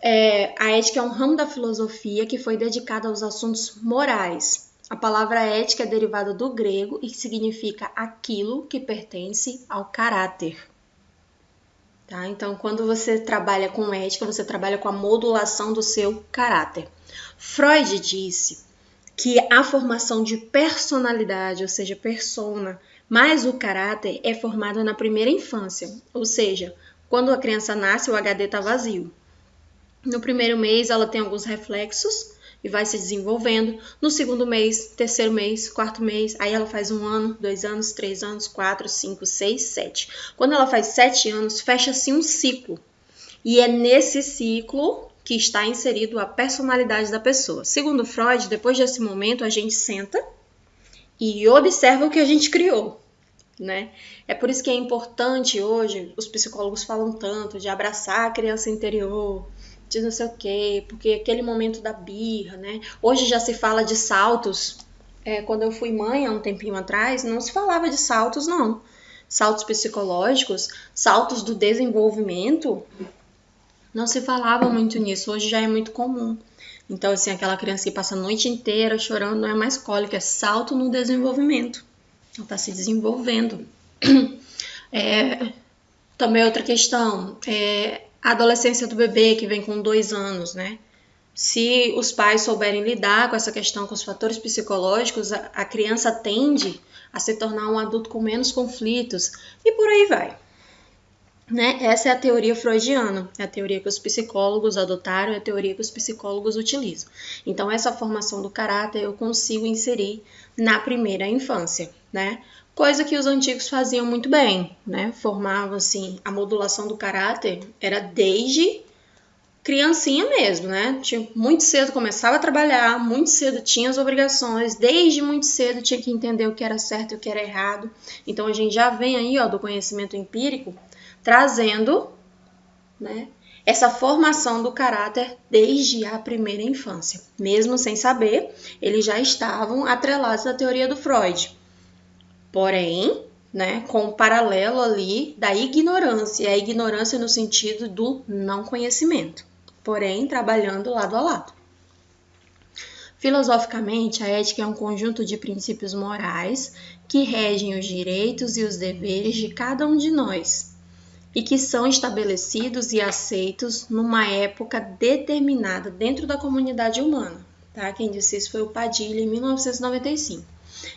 A ética é um ramo da filosofia que foi dedicado aos assuntos morais. A palavra ética é derivada do grego e significa aquilo que pertence ao caráter. Tá? Então, quando você trabalha com ética, você trabalha com a modulação do seu caráter. Freud disse que a formação de personalidade, ou seja, persona, mais o caráter é formada na primeira infância, ou seja, quando a criança nasce, o HD está vazio. No primeiro mês, ela tem alguns reflexos e vai se desenvolvendo. No segundo mês, terceiro mês, quarto mês, aí ela faz 1 ano, 2 anos, 3 anos, 4, 5, 6, 7. Quando ela faz 7 anos, fecha-se um ciclo. E é nesse ciclo que está inserido a personalidade da pessoa. Segundo Freud, depois desse momento, a gente senta e observa o que a gente criou, né? É por isso que é importante hoje, os psicólogos falam tanto de abraçar a criança interior, de não sei o quê, porque aquele momento da birra, né? Hoje já se fala de saltos. Quando eu fui mãe, há um tempinho atrás, não se falava de saltos, não. Saltos psicológicos, saltos do desenvolvimento, não se falava muito nisso. Hoje já é muito comum. Então, assim, aquela criança que passa a noite inteira chorando não é mais cólica, é salto no desenvolvimento. Ela está se desenvolvendo. Também outra questão, a adolescência do bebê que vem com 2 anos, né? Se os pais souberem lidar com essa questão, com os fatores psicológicos, a criança tende a se tornar um adulto com menos conflitos e por aí vai. Né? Essa é a teoria freudiana, é a teoria que os psicólogos adotaram, é a teoria que os psicólogos utilizam. Então, essa formação do caráter eu consigo inserir na primeira infância, né? Coisa que os antigos faziam muito bem, né? Formavam, assim, a modulação do caráter era desde criancinha mesmo, né? Muito cedo começava a trabalhar, muito cedo tinha as obrigações, desde muito cedo tinha que entender o que era certo e o que era errado. Então, a gente já vem aí, ó, do conhecimento empírico, trazendo, né, essa formação do caráter desde a primeira infância. Mesmo sem saber, eles já estavam atrelados à teoria do Freud. Porém, né, com um paralelo ali da ignorância, a ignorância no sentido do não conhecimento, porém trabalhando lado a lado. Filosoficamente, a ética é um conjunto de princípios morais que regem os direitos e os deveres de cada um de nós, e que são estabelecidos e aceitos numa época determinada dentro da comunidade humana. Tá? Quem disse isso foi o Padilha, em 1995.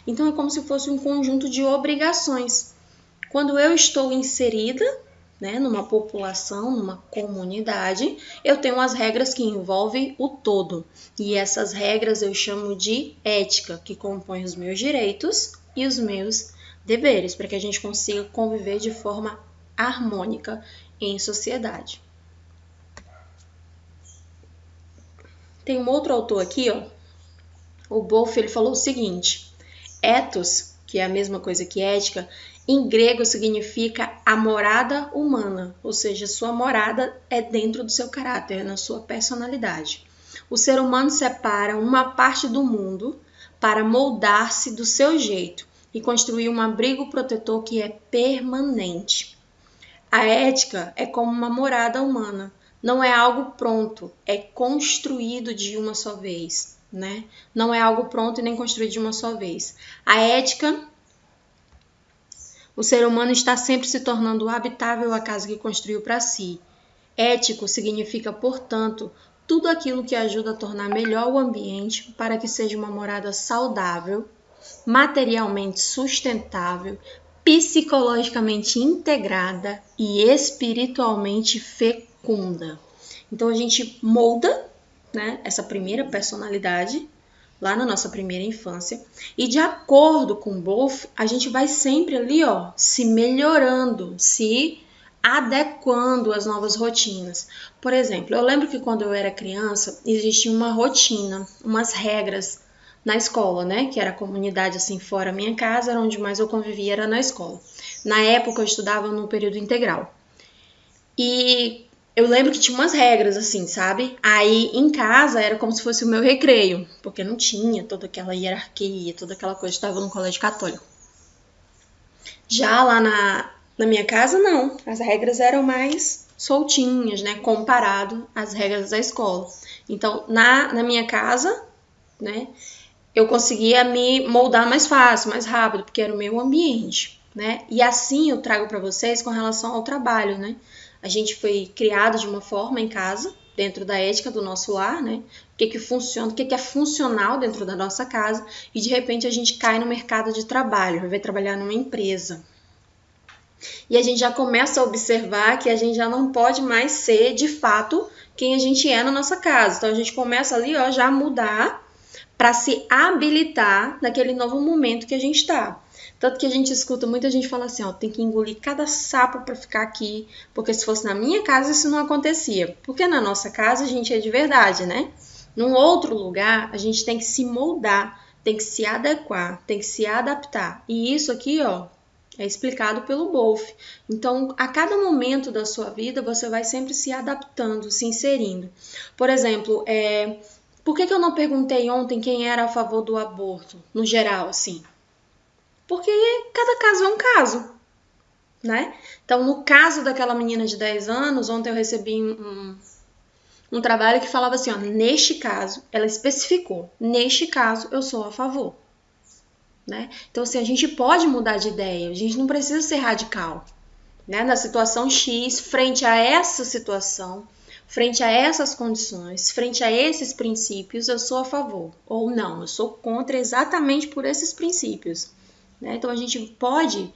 Então, é como se fosse um conjunto de obrigações. Quando eu estou inserida, né, numa população, numa comunidade, eu tenho as regras que envolvem o todo. E essas regras eu chamo de ética, que compõe os meus direitos e os meus deveres, para que a gente consiga conviver de forma harmônica em sociedade. Tem um outro autor aqui, ó, o Boff, ele falou o seguinte: ethos, que é a mesma coisa que ética, em grego significa a morada humana, ou seja, sua morada é dentro do seu caráter, na sua personalidade. O ser humano separa uma parte do mundo para moldar-se do seu jeito e construir um abrigo protetor que é permanente. A ética é como uma morada humana, não é algo pronto, é construído de uma só vez, né? Não é algo pronto e nem construído de uma só vez. A ética, o ser humano está sempre se tornando habitável a casa que construiu para si. Ético significa, portanto, tudo aquilo que ajuda a tornar melhor o ambiente para que seja uma morada saudável, materialmente sustentável, psicologicamente integrada e espiritualmente fecunda. Então a gente molda, né, essa primeira personalidade lá na nossa primeira infância e de acordo com o Boff, a gente vai sempre ali, ó, se melhorando, se adequando às novas rotinas. Por exemplo, eu lembro que quando eu era criança existia uma rotina, umas regras na escola, né? Que era a comunidade assim fora da minha casa, era onde mais eu convivia, era na escola. Na época eu estudava no período integral. E eu lembro que tinha umas regras assim, sabe? Aí em casa era como se fosse o meu recreio, porque não tinha toda aquela hierarquia, toda aquela coisa, eu estava no colégio católico. Já lá na minha casa, não. As regras eram mais soltinhas, né, comparado às regras da escola. Então, na minha casa, né, eu conseguia me moldar mais fácil, mais rápido, porque era o meu ambiente, né? E assim eu trago para vocês com relação ao trabalho, né? A gente foi criado de uma forma em casa, dentro da ética do nosso lar, né? O que funciona, o que é funcional dentro da nossa casa, e de repente a gente cai no mercado de trabalho, vai trabalhar numa empresa. E a gente já começa a observar que a gente já não pode mais ser, de fato, quem a gente é na nossa casa. Então a gente começa ali, ó, já a mudar para se habilitar naquele novo momento que a gente está. Tanto que a gente escuta muita gente falar assim, ó, tem que engolir cada sapo para ficar aqui, porque se fosse na minha casa isso não acontecia. Porque na nossa casa a gente é de verdade, né? Num outro lugar a gente tem que se moldar, tem que se adequar, tem que se adaptar. E isso aqui, ó, é explicado pelo Wolff. Então, a cada momento da sua vida, você vai sempre se adaptando, se inserindo. Por exemplo, por que eu não perguntei ontem quem era a favor do aborto, no geral, assim? Porque cada caso é um caso, né? Então, no caso daquela menina de 10 anos, ontem eu recebi um trabalho que falava assim, ó, neste caso, ela especificou, neste caso eu sou a favor, né? Então, assim, a gente pode mudar de ideia, a gente não precisa ser radical, né? Na situação X, frente a essa situação, frente a essas condições, frente a esses princípios, eu sou a favor. Ou não, eu sou contra exatamente por esses princípios. Né? Então, a gente pode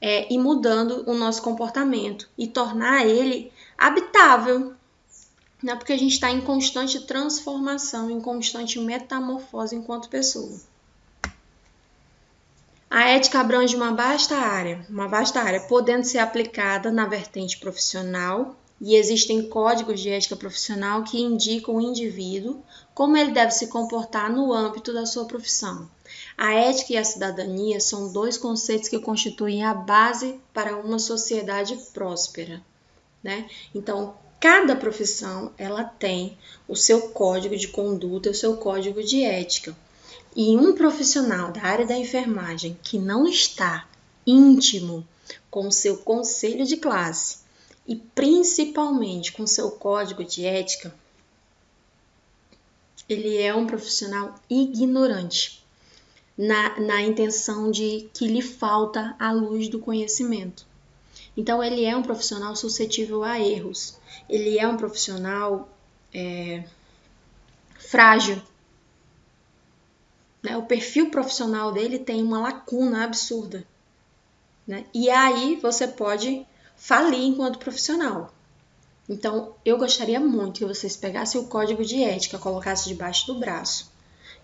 ir mudando o nosso comportamento e tornar ele habitável. Né? Porque a gente está em constante transformação, em constante metamorfose enquanto pessoa. A ética abrange uma vasta área, podendo ser aplicada na vertente profissional, e existem códigos de ética profissional que indicam o indivíduo como ele deve se comportar no âmbito da sua profissão. A ética e a cidadania são dois conceitos que constituem a base para uma sociedade próspera, né? Então, cada profissão ela tem o seu código de conduta, o seu código de ética. E um profissional da área da enfermagem que não está íntimo com o seu conselho de classe e principalmente com o seu código de ética, ele é um profissional ignorante, na intenção de que lhe falta a luz do conhecimento. Então, ele é um profissional suscetível a erros, ele é um profissional frágil. O perfil profissional dele tem uma lacuna absurda, né? E aí você pode falir enquanto profissional. Então, eu gostaria muito que vocês pegassem o código de ética, colocassem debaixo do braço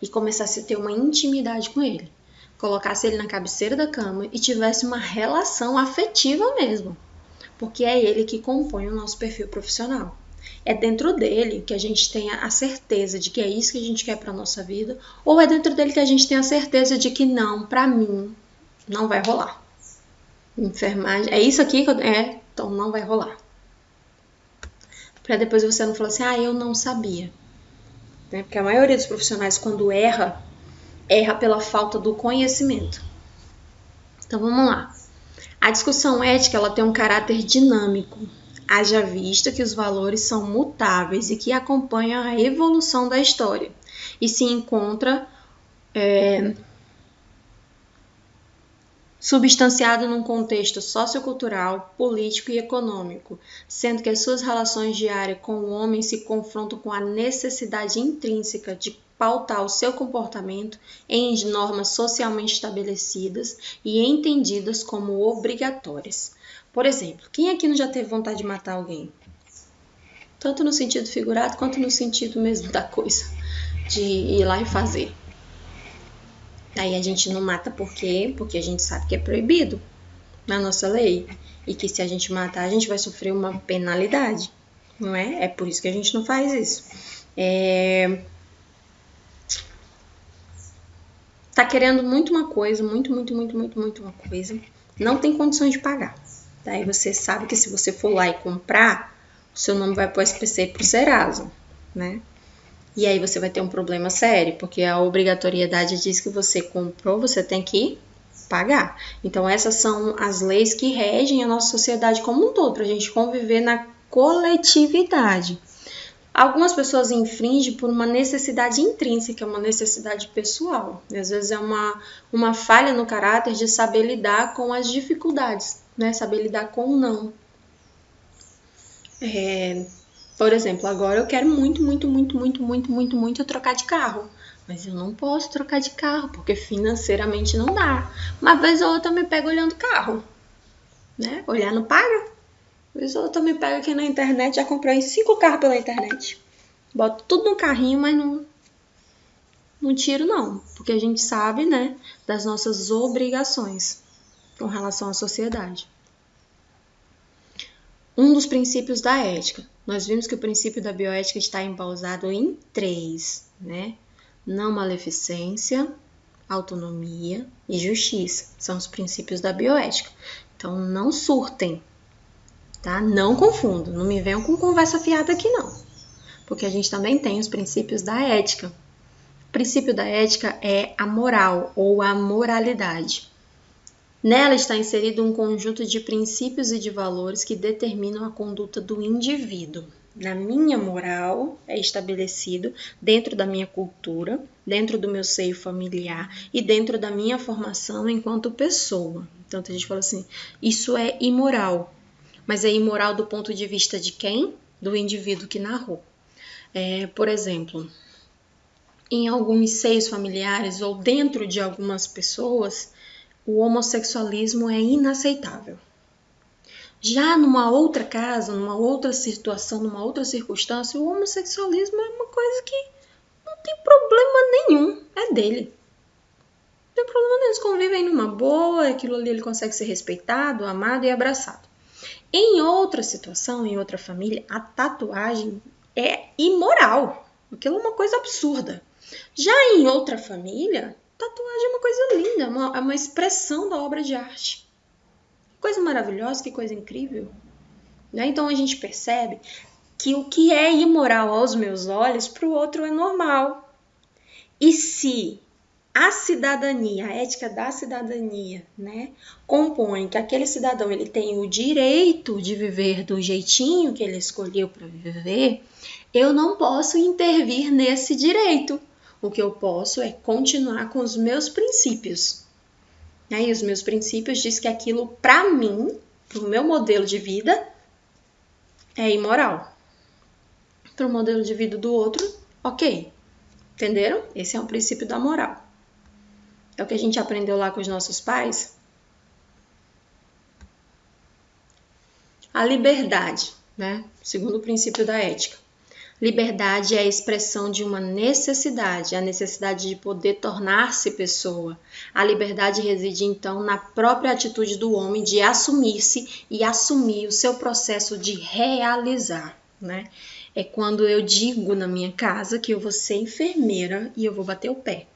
e começassem a ter uma intimidade com ele. Colocasse ele na cabeceira da cama e tivesse uma relação afetiva mesmo, porque é ele que compõe o nosso perfil profissional. É dentro dele que a gente tenha a certeza de que é isso que a gente quer para a nossa vida, ou é dentro dele que a gente tem a certeza de que não, para mim, não vai rolar. Enfermagem, é isso aqui que então não vai rolar. Para depois você não falar assim, eu não sabia. Né? Porque a maioria dos profissionais, quando erra pela falta do conhecimento. Então vamos lá. A discussão ética ela tem um caráter dinâmico. Haja vista que os valores são mutáveis e que acompanham a evolução da história e se encontra substanciado num contexto sociocultural, político e econômico, sendo que as suas relações diárias com o homem se confrontam com a necessidade intrínseca de pautar o seu comportamento em normas socialmente estabelecidas e entendidas como obrigatórias. Por exemplo, quem aqui não já teve vontade de matar alguém? Tanto no sentido figurado quanto no sentido mesmo da coisa, de ir lá e fazer. Aí a gente não mata por quê? Porque a gente sabe que é proibido na nossa lei. E que se a gente matar, a gente vai sofrer uma penalidade, não é? É por isso que a gente não faz isso. Tá querendo muito uma coisa, muito uma coisa, não tem condições de pagar. Daí você sabe que se você for lá e comprar, o seu nome vai pro SPC e pro Serasa, né? E aí você vai ter um problema sério, porque a obrigatoriedade diz que você comprou, você tem que pagar. Então essas são as leis que regem a nossa sociedade como um todo, pra gente conviver na coletividade. Algumas pessoas infringem por uma necessidade intrínseca, uma necessidade pessoal. Às vezes é uma falha no caráter de saber lidar com as dificuldades, né? Saber lidar com o não. Por exemplo, agora eu quero muito trocar de carro. Mas eu não posso trocar de carro, porque financeiramente não dá. Uma vez ou outra eu me pego olhando carro, né? Olhar não paga. Uma vez ou outra eu me pego aqui na internet, já comprei 5 carros pela internet. Boto tudo no carrinho, mas não tiro não. Porque a gente sabe, né, das nossas obrigações com relação à sociedade. Um dos princípios da ética. Nós vimos que o princípio da bioética está embausado em 3, né? Não maleficência, autonomia e justiça. São os princípios da bioética. Então, não surtem, tá? Não confundam. Não me venham com conversa fiada aqui, não. Porque a gente também tem os princípios da ética. O princípio da ética é a moral ou a moralidade. Nela está inserido um conjunto de princípios e de valores que determinam a conduta do indivíduo. Na minha moral é estabelecido dentro da minha cultura, dentro do meu seio familiar e dentro da minha formação enquanto pessoa. Então a gente fala assim, isso é imoral. Mas é imoral do ponto de vista de quem? Do indivíduo que narrou. Por exemplo, em alguns seios familiares ou dentro de algumas pessoas, o homossexualismo é inaceitável. Já numa outra casa, numa outra situação, numa outra circunstância, o homossexualismo é uma coisa que não tem problema nenhum, é dele. Não tem problema nenhum, eles convivem numa boa, aquilo ali ele consegue ser respeitado, amado e abraçado. Em outra situação, em outra família, a tatuagem é imoral, aquilo é uma coisa absurda. Já em outra família, tatuagem é uma coisa linda, é uma expressão da obra de arte. Que coisa maravilhosa, que coisa incrível. Né? Então a gente percebe que o que é imoral aos meus olhos, para o outro é normal. E se a cidadania, a ética da cidadania, né, compõe que aquele cidadão ele tem o direito de viver do jeitinho que ele escolheu para viver, eu não posso intervir nesse direito. O que eu posso é continuar com os meus princípios. E os meus princípios diz que aquilo, para mim, para o meu modelo de vida, é imoral. Para o modelo de vida do outro, ok. Entenderam? Esse é o princípio da moral. É o que a gente aprendeu lá com os nossos pais. A liberdade, né? Segundo o princípio da ética. Liberdade é a expressão de uma necessidade, a necessidade de poder tornar-se pessoa. A liberdade reside, então, na própria atitude do homem de assumir-se e assumir o seu processo de realizar, né? É quando eu digo na minha casa que eu vou ser enfermeira e eu vou bater o pé.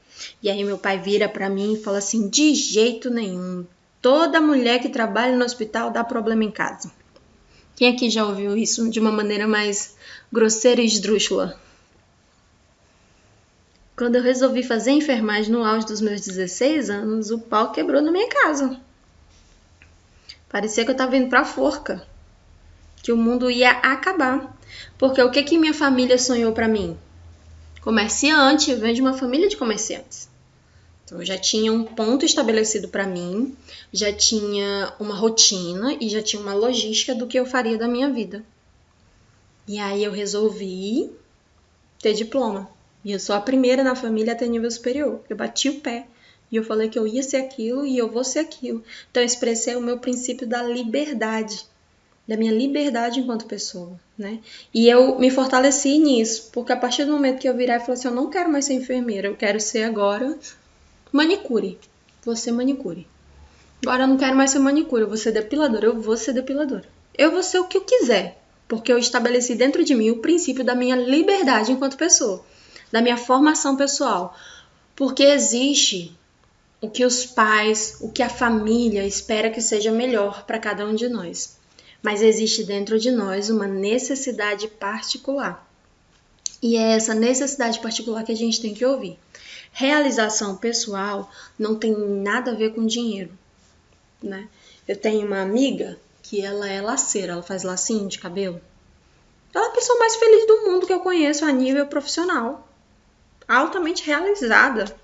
E aí meu pai vira para mim e fala assim, de jeito nenhum, toda mulher que trabalha no hospital dá problema em casa. Quem aqui já ouviu isso de uma maneira mais grosseira e esdrúxula? Quando eu resolvi fazer enfermagem no auge dos meus 16 anos, o pau quebrou na minha casa. Parecia que eu estava indo para a forca, que o mundo ia acabar. Porque o que minha família sonhou para mim? Comerciante, eu venho de uma família de comerciantes. Então, eu já tinha um ponto estabelecido para mim, já tinha uma rotina e já tinha uma logística do que eu faria da minha vida. E aí eu resolvi ter diploma. E eu sou a primeira na família a ter nível superior. Eu bati o pé e eu falei que eu ia ser aquilo e eu vou ser aquilo. Então eu expressei o meu princípio da liberdade, da minha liberdade enquanto pessoa, né? E eu me fortaleci nisso, porque a partir do momento que eu virar e falar assim, eu não quero mais ser enfermeira, eu quero ser agora manicure. Vou ser manicure. Agora eu não quero mais ser manicure, eu vou ser depiladora, eu vou ser depiladora. Eu vou ser o que eu quiser, porque eu estabeleci dentro de mim o princípio da minha liberdade enquanto pessoa, da minha formação pessoal. Porque existe o que os pais, o que a família espera que seja melhor para cada um de nós. Mas existe dentro de nós uma necessidade particular. E é essa necessidade particular que a gente tem que ouvir. Realização pessoal não tem nada a ver com dinheiro, né? Eu tenho uma amiga que ela é laceira, ela faz lacinho de cabelo. Ela é a pessoa mais feliz do mundo que eu conheço a nível profissional. Altamente realizada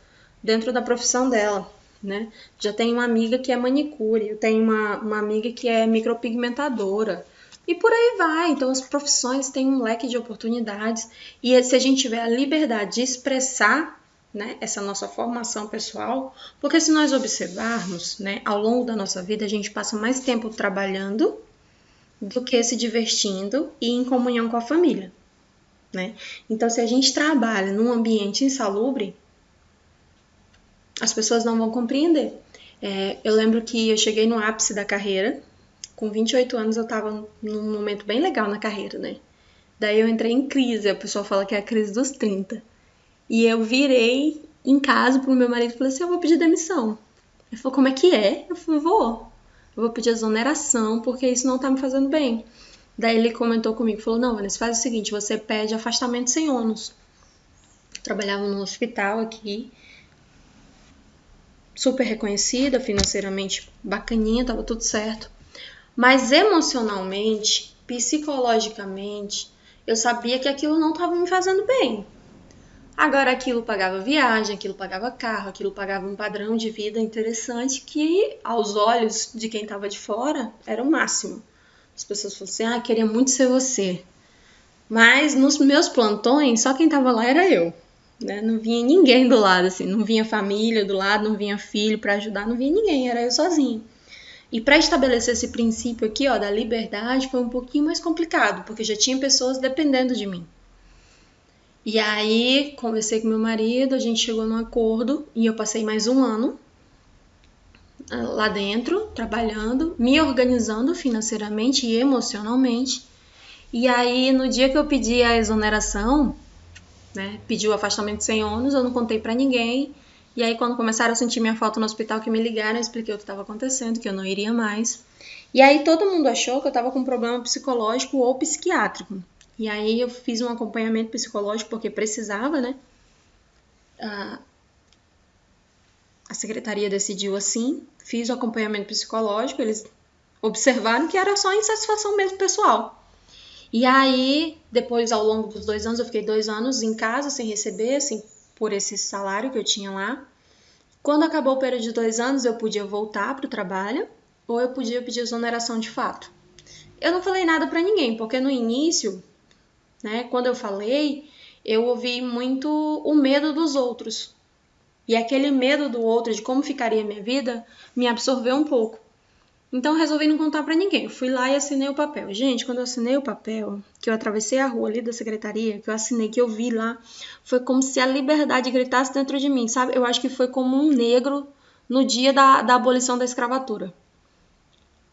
dentro da profissão dela, né? Já tenho uma amiga que é manicure, eu tenho uma amiga que é micropigmentadora. E por aí vai. Então as profissões têm um leque de oportunidades. E se a gente tiver a liberdade de expressar, né, essa nossa formação pessoal, porque se nós observarmos, né, ao longo da nossa vida, a gente passa mais tempo trabalhando do que se divertindo e em comunhão com a família, né? Então, se a gente trabalha num ambiente insalubre, as pessoas não vão compreender. Eu lembro que eu cheguei no ápice da carreira, com 28 anos eu estava num momento bem legal na carreira, né? Daí eu entrei em crise, a pessoa fala que é a crise dos 30. E eu virei em casa pro meu marido e falei assim, eu vou pedir demissão. Ele falou, como é que é? Eu falei, vou. Eu vou pedir exoneração, porque isso não tá me fazendo bem. Daí ele comentou comigo, falou, não, Vanessa, faz o seguinte, você pede afastamento sem ônus. Eu trabalhava num hospital aqui, super reconhecida, financeiramente bacaninha, tava tudo certo. Mas emocionalmente, psicologicamente, eu sabia que aquilo não estava me fazendo bem. Agora aquilo pagava viagem, aquilo pagava carro, aquilo pagava um padrão de vida interessante que, aos olhos de quem estava de fora, era o máximo. As pessoas falavam assim, queria muito ser você. Mas nos meus plantões, só quem estava lá era eu. Né? Não vinha ninguém do lado, assim, não vinha família do lado, não vinha filho para ajudar, não vinha ninguém, era eu sozinho. E para estabelecer esse princípio aqui, ó, da liberdade, foi um pouquinho mais complicado, porque já tinha pessoas dependendo de mim. E aí, conversei com meu marido, a gente chegou num acordo e eu passei mais um ano lá dentro, trabalhando, me organizando financeiramente e emocionalmente. E aí, no dia que eu pedi a exoneração, né, pedi o afastamento sem ônus, eu não contei pra ninguém. E aí, quando começaram a sentir minha falta no hospital, que me ligaram, eu expliquei o que estava acontecendo, que eu não iria mais. E aí, todo mundo achou que eu estava com um problema psicológico ou psiquiátrico. E aí, eu fiz um acompanhamento psicológico porque precisava, né? A secretaria decidiu assim, fiz o acompanhamento psicológico, eles observaram que era só insatisfação mesmo pessoal. E aí, depois, ao longo dos 2 anos, eu fiquei 2 anos em casa sem receber, assim, por esse salário que eu tinha lá. Quando acabou o período de 2 anos, eu podia voltar para o trabalho ou eu podia pedir exoneração de fato. Eu não falei nada para ninguém, porque no início, né, quando eu falei, eu ouvi muito o medo dos outros. E aquele medo do outro, de como ficaria a minha vida, me absorveu um pouco. Então eu resolvi não contar pra ninguém. Eu fui lá e assinei o papel. Gente, quando eu assinei o papel, que eu atravessei a rua ali da secretaria, que eu assinei, que eu vi lá, foi como se a liberdade gritasse dentro de mim, sabe? Eu acho que foi como um negro no dia da abolição da escravatura.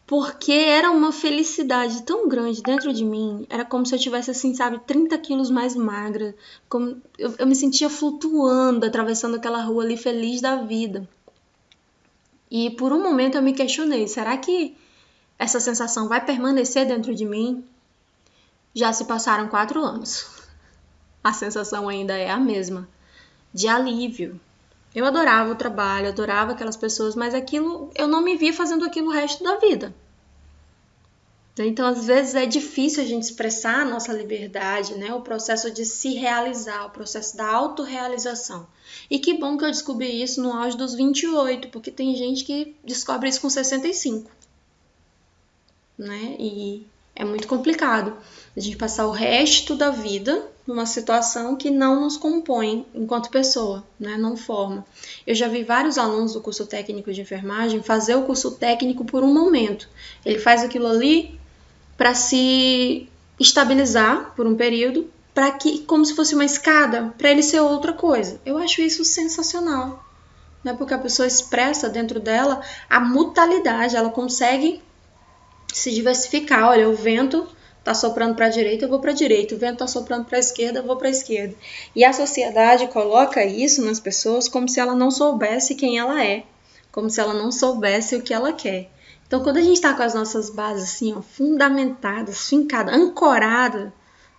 Porque era uma felicidade tão grande dentro de mim. Era como se eu tivesse, assim, sabe, 30 quilos mais magra. Como eu me sentia flutuando, atravessando aquela rua ali, feliz da vida. E por um momento eu me questionei, será que essa sensação vai permanecer dentro de mim? Já se passaram 4 anos. A sensação ainda é a mesma, de alívio. Eu adorava o trabalho, adorava aquelas pessoas, mas aquilo, eu não me via fazendo aquilo o resto da vida. Então, às vezes é difícil a gente expressar a nossa liberdade, né? O processo de se realizar, o processo da autorrealização. E que bom que eu descobri isso no auge dos 28, porque tem gente que descobre isso com 65, né? E é muito complicado a gente passar o resto da vida numa situação que não nos compõe enquanto pessoa, né? Não forma. Eu já vi vários alunos do curso técnico de enfermagem fazer o curso técnico por um momento. Ele faz aquilo ali para se estabilizar por um período, para que, como se fosse uma escada, para ele ser outra coisa. Eu acho isso sensacional, né? Porque a pessoa expressa dentro dela a mutalidade, ela consegue se diversificar. Olha, o vento está soprando para a direita, eu vou para a direita. O vento está soprando para a esquerda, eu vou para a esquerda. E a sociedade coloca isso nas pessoas como se ela não soubesse quem ela é, como se ela não soubesse o que ela quer. Então, quando a gente está com as nossas bases assim, ó, fundamentadas, fincadas, ancoradas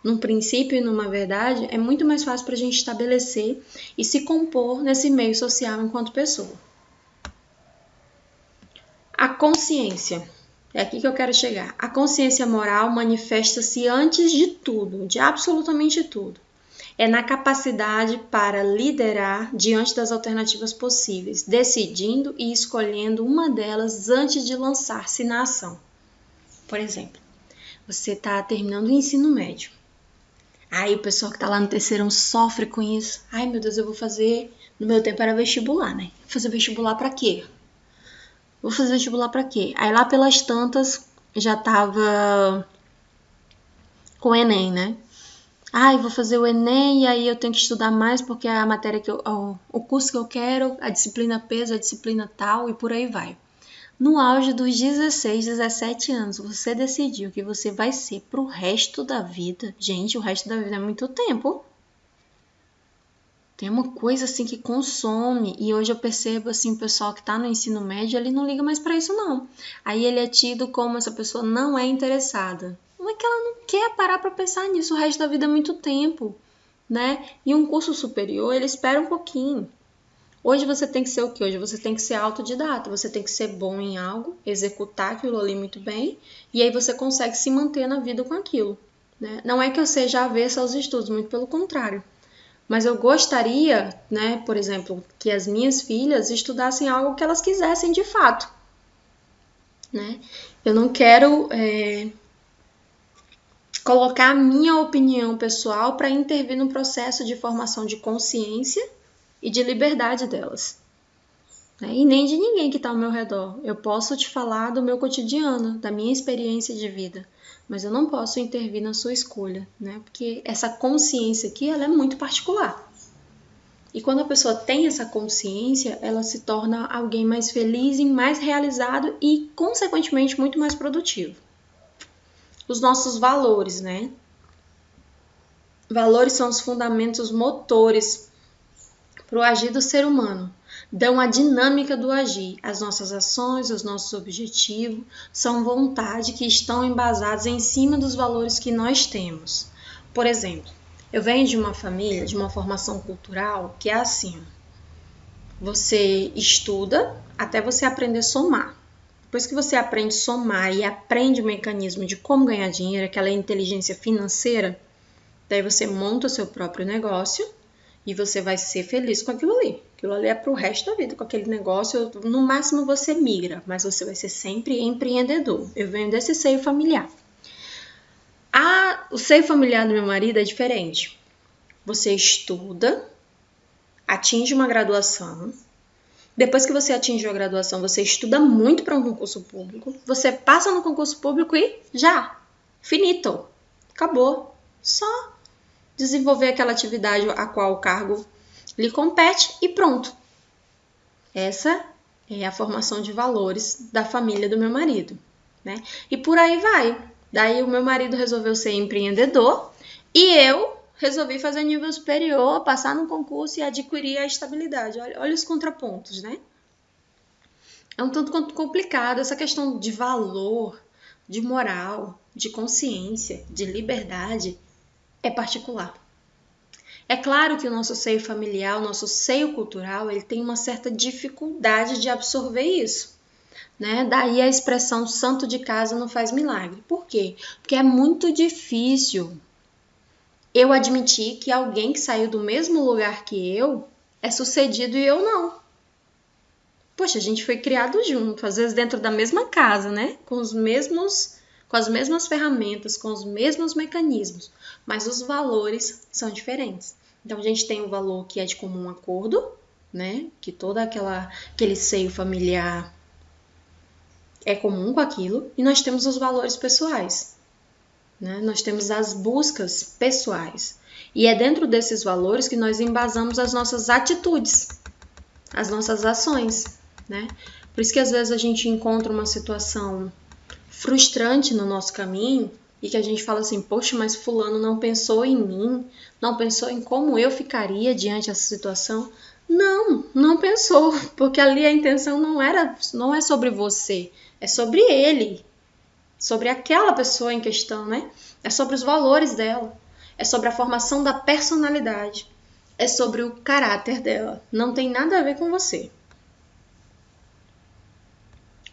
num princípio e numa verdade, é muito mais fácil para a gente estabelecer e se compor nesse meio social enquanto pessoa. A consciência. É aqui que eu quero chegar. A consciência moral manifesta-se antes de tudo, de absolutamente tudo. É na capacidade para liderar diante das alternativas possíveis, decidindo e escolhendo uma delas antes de lançar-se na ação. Por exemplo, você está terminando o ensino médio. Aí o pessoal que está lá no terceirão sofre com isso. Ai, meu Deus, eu vou fazer... No meu tempo era vestibular, né? Fazer vestibular para quê? Vou fazer vestibular para quê? Aí lá pelas tantas já tava com o Enem, né? Ai, vou fazer o Enem e aí eu tenho que estudar mais porque é a matéria que o curso que eu quero, a disciplina peso, a disciplina tal e por aí vai. No auge dos 16, 17 anos, você decidiu que você vai ser pro resto da vida. Gente, o resto da vida é muito tempo. Tem uma coisa assim que consome, e hoje eu percebo assim, o pessoal que tá no ensino médio, ele não liga mais para isso não. Aí ele é tido como essa pessoa não é interessada. Não é que ela não quer parar para pensar nisso, o resto da vida é muito tempo, né? E um curso superior, ele espera um pouquinho. Hoje você tem que ser o quê? Hoje você tem que ser autodidata, você tem que ser bom em algo, executar aquilo ali muito bem, e aí você consegue se manter na vida com aquilo, né? Não é que eu seja avessa aos estudos, muito pelo contrário. Mas eu gostaria, né, por exemplo, que as minhas filhas estudassem algo que elas quisessem de fato, né? Eu não quero colocar a minha opinião pessoal para intervir no processo de formação de consciência e de liberdade delas, né? E nem de ninguém que está ao meu redor. Eu posso te falar do meu cotidiano, da minha experiência de vida, mas eu não posso intervir na sua escolha, né? Porque essa consciência aqui, ela é muito particular. E quando a pessoa tem essa consciência, ela se torna alguém mais feliz e mais realizado e, consequentemente, muito mais produtivo. Os nossos valores, né? Valores são os fundamentos motores para o agir do ser humano. Dão a dinâmica do agir. As nossas ações, os nossos objetivos são vontade que estão embasados em cima dos valores que nós temos. Por exemplo, eu venho de uma família, de uma formação cultural que é assim: você estuda até você aprender a somar. Depois que você aprende a somar e aprende o mecanismo de como ganhar dinheiro, aquela inteligência financeira, daí você monta o seu próprio negócio e você vai ser feliz com aquilo ali. Aquilo ali é pro resto da vida, com aquele negócio. No máximo você migra, mas você vai ser sempre empreendedor. Eu venho desse seio familiar. O seio familiar do meu marido é diferente. Você estuda, atinge uma graduação. Depois que você atinge a graduação, você estuda muito para um concurso público. Você passa no concurso público e já, finito, acabou. Só desenvolver aquela atividade a qual o cargo lhe compete e pronto. Essa é a formação de valores da família do meu marido, né? E por aí vai. Daí o meu marido resolveu ser empreendedor e eu resolvi fazer nível superior, passar no concurso e adquirir a estabilidade. Olha os contrapontos, né? É um tanto quanto complicado essa questão de valor, de moral, de consciência, de liberdade, é particular. É claro que o nosso seio familiar, o nosso seio cultural, ele tem uma certa dificuldade de absorver isso, né? Daí a expressão santo de casa não faz milagre. Por quê? Porque é muito difícil eu admitir que alguém que saiu do mesmo lugar que eu é sucedido e eu não. Poxa, a gente foi criado junto, às vezes dentro da mesma casa, né? Com as mesmas ferramentas, com os mesmos mecanismos, mas os valores são diferentes. Então a gente tem o valor que é de comum acordo, né? Que todo aquele seio familiar é comum com aquilo, e nós temos os valores pessoais, né? Nós temos as buscas pessoais. E é dentro desses valores que nós embasamos as nossas atitudes, as nossas ações, né? Por isso que às vezes a gente encontra uma situação frustrante no nosso caminho e que a gente fala assim, poxa, mas fulano não pensou em mim, não pensou em como eu ficaria diante dessa situação. Não pensou, porque ali a intenção não é sobre você, é sobre ele, sobre aquela pessoa em questão, né? É sobre os valores dela, é sobre a formação da personalidade, é sobre o caráter dela, não tem nada a ver com você.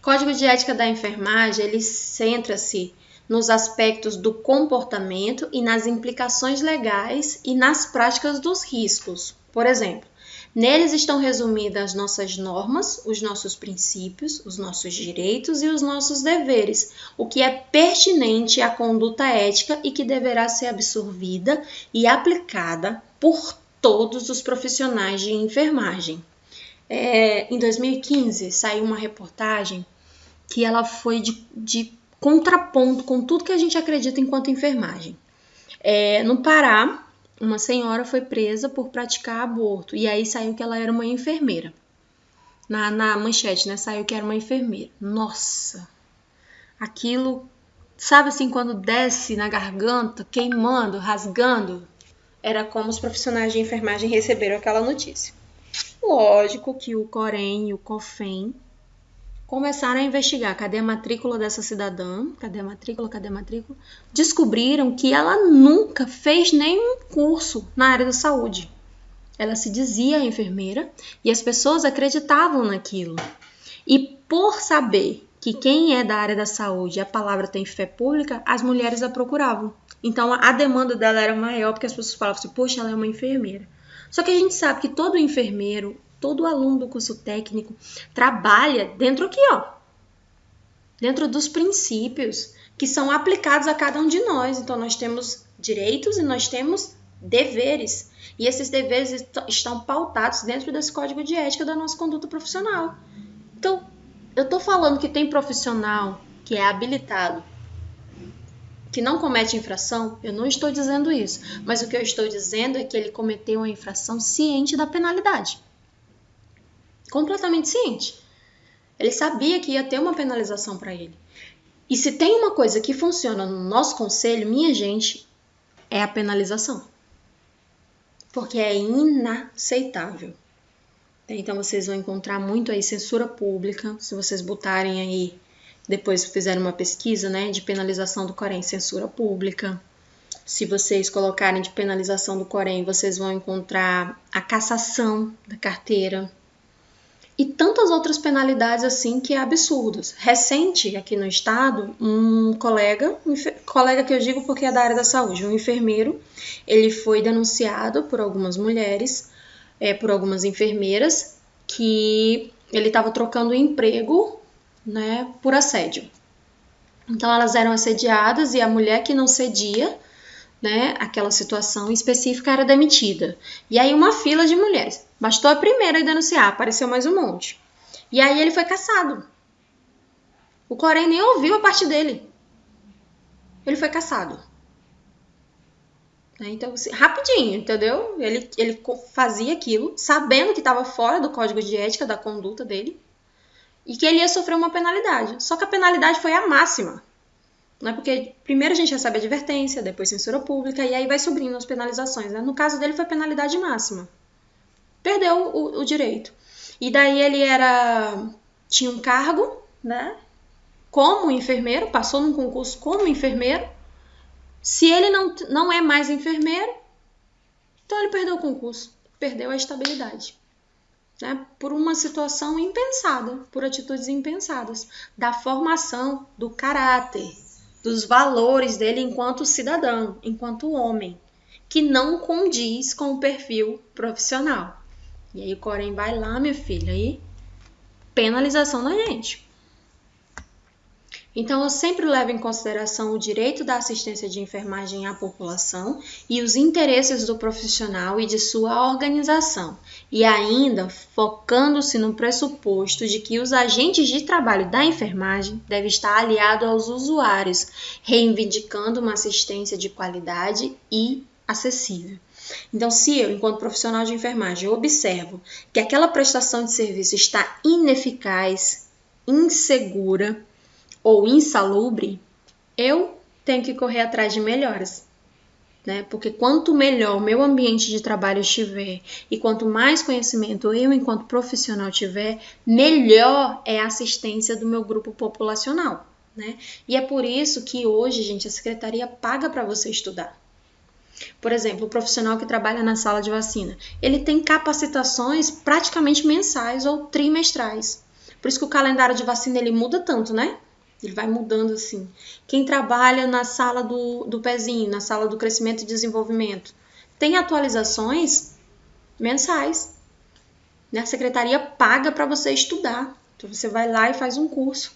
Código de ética da enfermagem, ele centra-se nos aspectos do comportamento e nas implicações legais e nas práticas dos riscos. Por exemplo, neles estão resumidas as nossas normas, os nossos princípios, os nossos direitos e os nossos deveres, o que é pertinente à conduta ética e que deverá ser absorvida e aplicada por todos os profissionais de enfermagem. Em 2015, saiu uma reportagem que ela foi de contraponto com tudo que a gente acredita enquanto enfermagem. No Pará, uma senhora foi presa por praticar aborto, e aí saiu que ela era uma enfermeira. Na manchete, né? Saiu que era uma enfermeira. Nossa! Aquilo, sabe assim, quando desce na garganta, queimando, rasgando, era como os profissionais de enfermagem receberam aquela notícia. Lógico que o Corém e o COFEM começaram a investigar. Cadê a matrícula dessa cidadã? Cadê a matrícula? Descobriram que ela nunca fez nenhum curso na área da saúde. Ela se dizia enfermeira e as pessoas acreditavam naquilo. E por saber que quem é da área da saúde, a palavra tem fé pública, as mulheres a procuravam. Então a demanda dela era maior porque as pessoas falavam assim, poxa, ela é uma enfermeira. Só que a gente sabe que todo enfermeiro, todo aluno do curso técnico trabalha dentro aqui, ó. Dentro dos princípios que são aplicados a cada um de nós. Então, nós temos direitos e nós temos deveres. E esses deveres estão pautados dentro desse código de ética da nossa conduta profissional. Então, eu tô falando que tem profissional que é habilitado, que não comete infração, eu não estou dizendo isso. Mas o que eu estou dizendo é que ele cometeu uma infração ciente da penalidade. Completamente ciente. Ele sabia que ia ter uma penalização para ele. E se tem uma coisa que funciona no nosso conselho, minha gente, é a penalização. Porque é inaceitável. Então vocês vão encontrar muito aí censura pública, se vocês botarem aí, depois fizeram uma pesquisa, né, de penalização do Corém, censura pública. Se vocês colocarem de penalização do Corém, vocês vão encontrar a cassação da carteira. E tantas outras penalidades assim que é absurdas. Recente, aqui no estado, um colega que eu digo porque é da área da saúde, um enfermeiro, ele foi denunciado por algumas mulheres, por algumas enfermeiras, que ele estava trocando emprego, né, por assédio. Então elas eram assediadas e a mulher que não cedia, né, aquela situação específica era demitida. E aí uma fila de mulheres. Bastou a primeira ir denunciar, apareceu mais um monte. E aí ele foi cassado. O Corém nem ouviu a parte dele. Ele foi cassado. Então, assim, rapidinho, entendeu? Ele fazia aquilo, sabendo que estava fora do código de ética da conduta dele e que ele ia sofrer uma penalidade. Só que a penalidade foi a máxima. Não é porque primeiro a gente recebe advertência, depois censura pública, e aí vai subindo as penalizações. Né? No caso dele foi penalidade máxima. Perdeu o direito. E daí ele tinha um cargo, né? Como enfermeiro, passou num concurso como enfermeiro. Se ele não é mais enfermeiro, então ele perdeu o concurso, perdeu a estabilidade. Né? Por uma situação impensada, por atitudes impensadas, da formação, do caráter, dos valores dele enquanto cidadão, enquanto homem, que não condiz com o perfil profissional. E aí o Corém vai lá, minha filha, e penalização da gente. Então, eu sempre levo em consideração o direito da assistência de enfermagem à população e os interesses do profissional e de sua organização, e ainda focando-se no pressuposto de que os agentes de trabalho da enfermagem devem estar aliados aos usuários, reivindicando uma assistência de qualidade e acessível. Então, se eu, enquanto profissional de enfermagem, observo que aquela prestação de serviço está ineficaz, insegura, ou insalubre, eu tenho que correr atrás de melhoras, né? Porque quanto melhor o meu ambiente de trabalho estiver e quanto mais conhecimento eu, enquanto profissional, tiver, melhor é a assistência do meu grupo populacional, né? E é por isso que hoje, gente, a secretaria paga para você estudar. Por exemplo, o profissional que trabalha na sala de vacina, ele tem capacitações praticamente mensais ou trimestrais. Por isso que o calendário de vacina ele muda tanto, né? Ele vai mudando assim. Quem trabalha na sala do pezinho, na sala do crescimento e desenvolvimento, tem atualizações mensais. A secretaria paga para você estudar. Então você vai lá e faz um curso.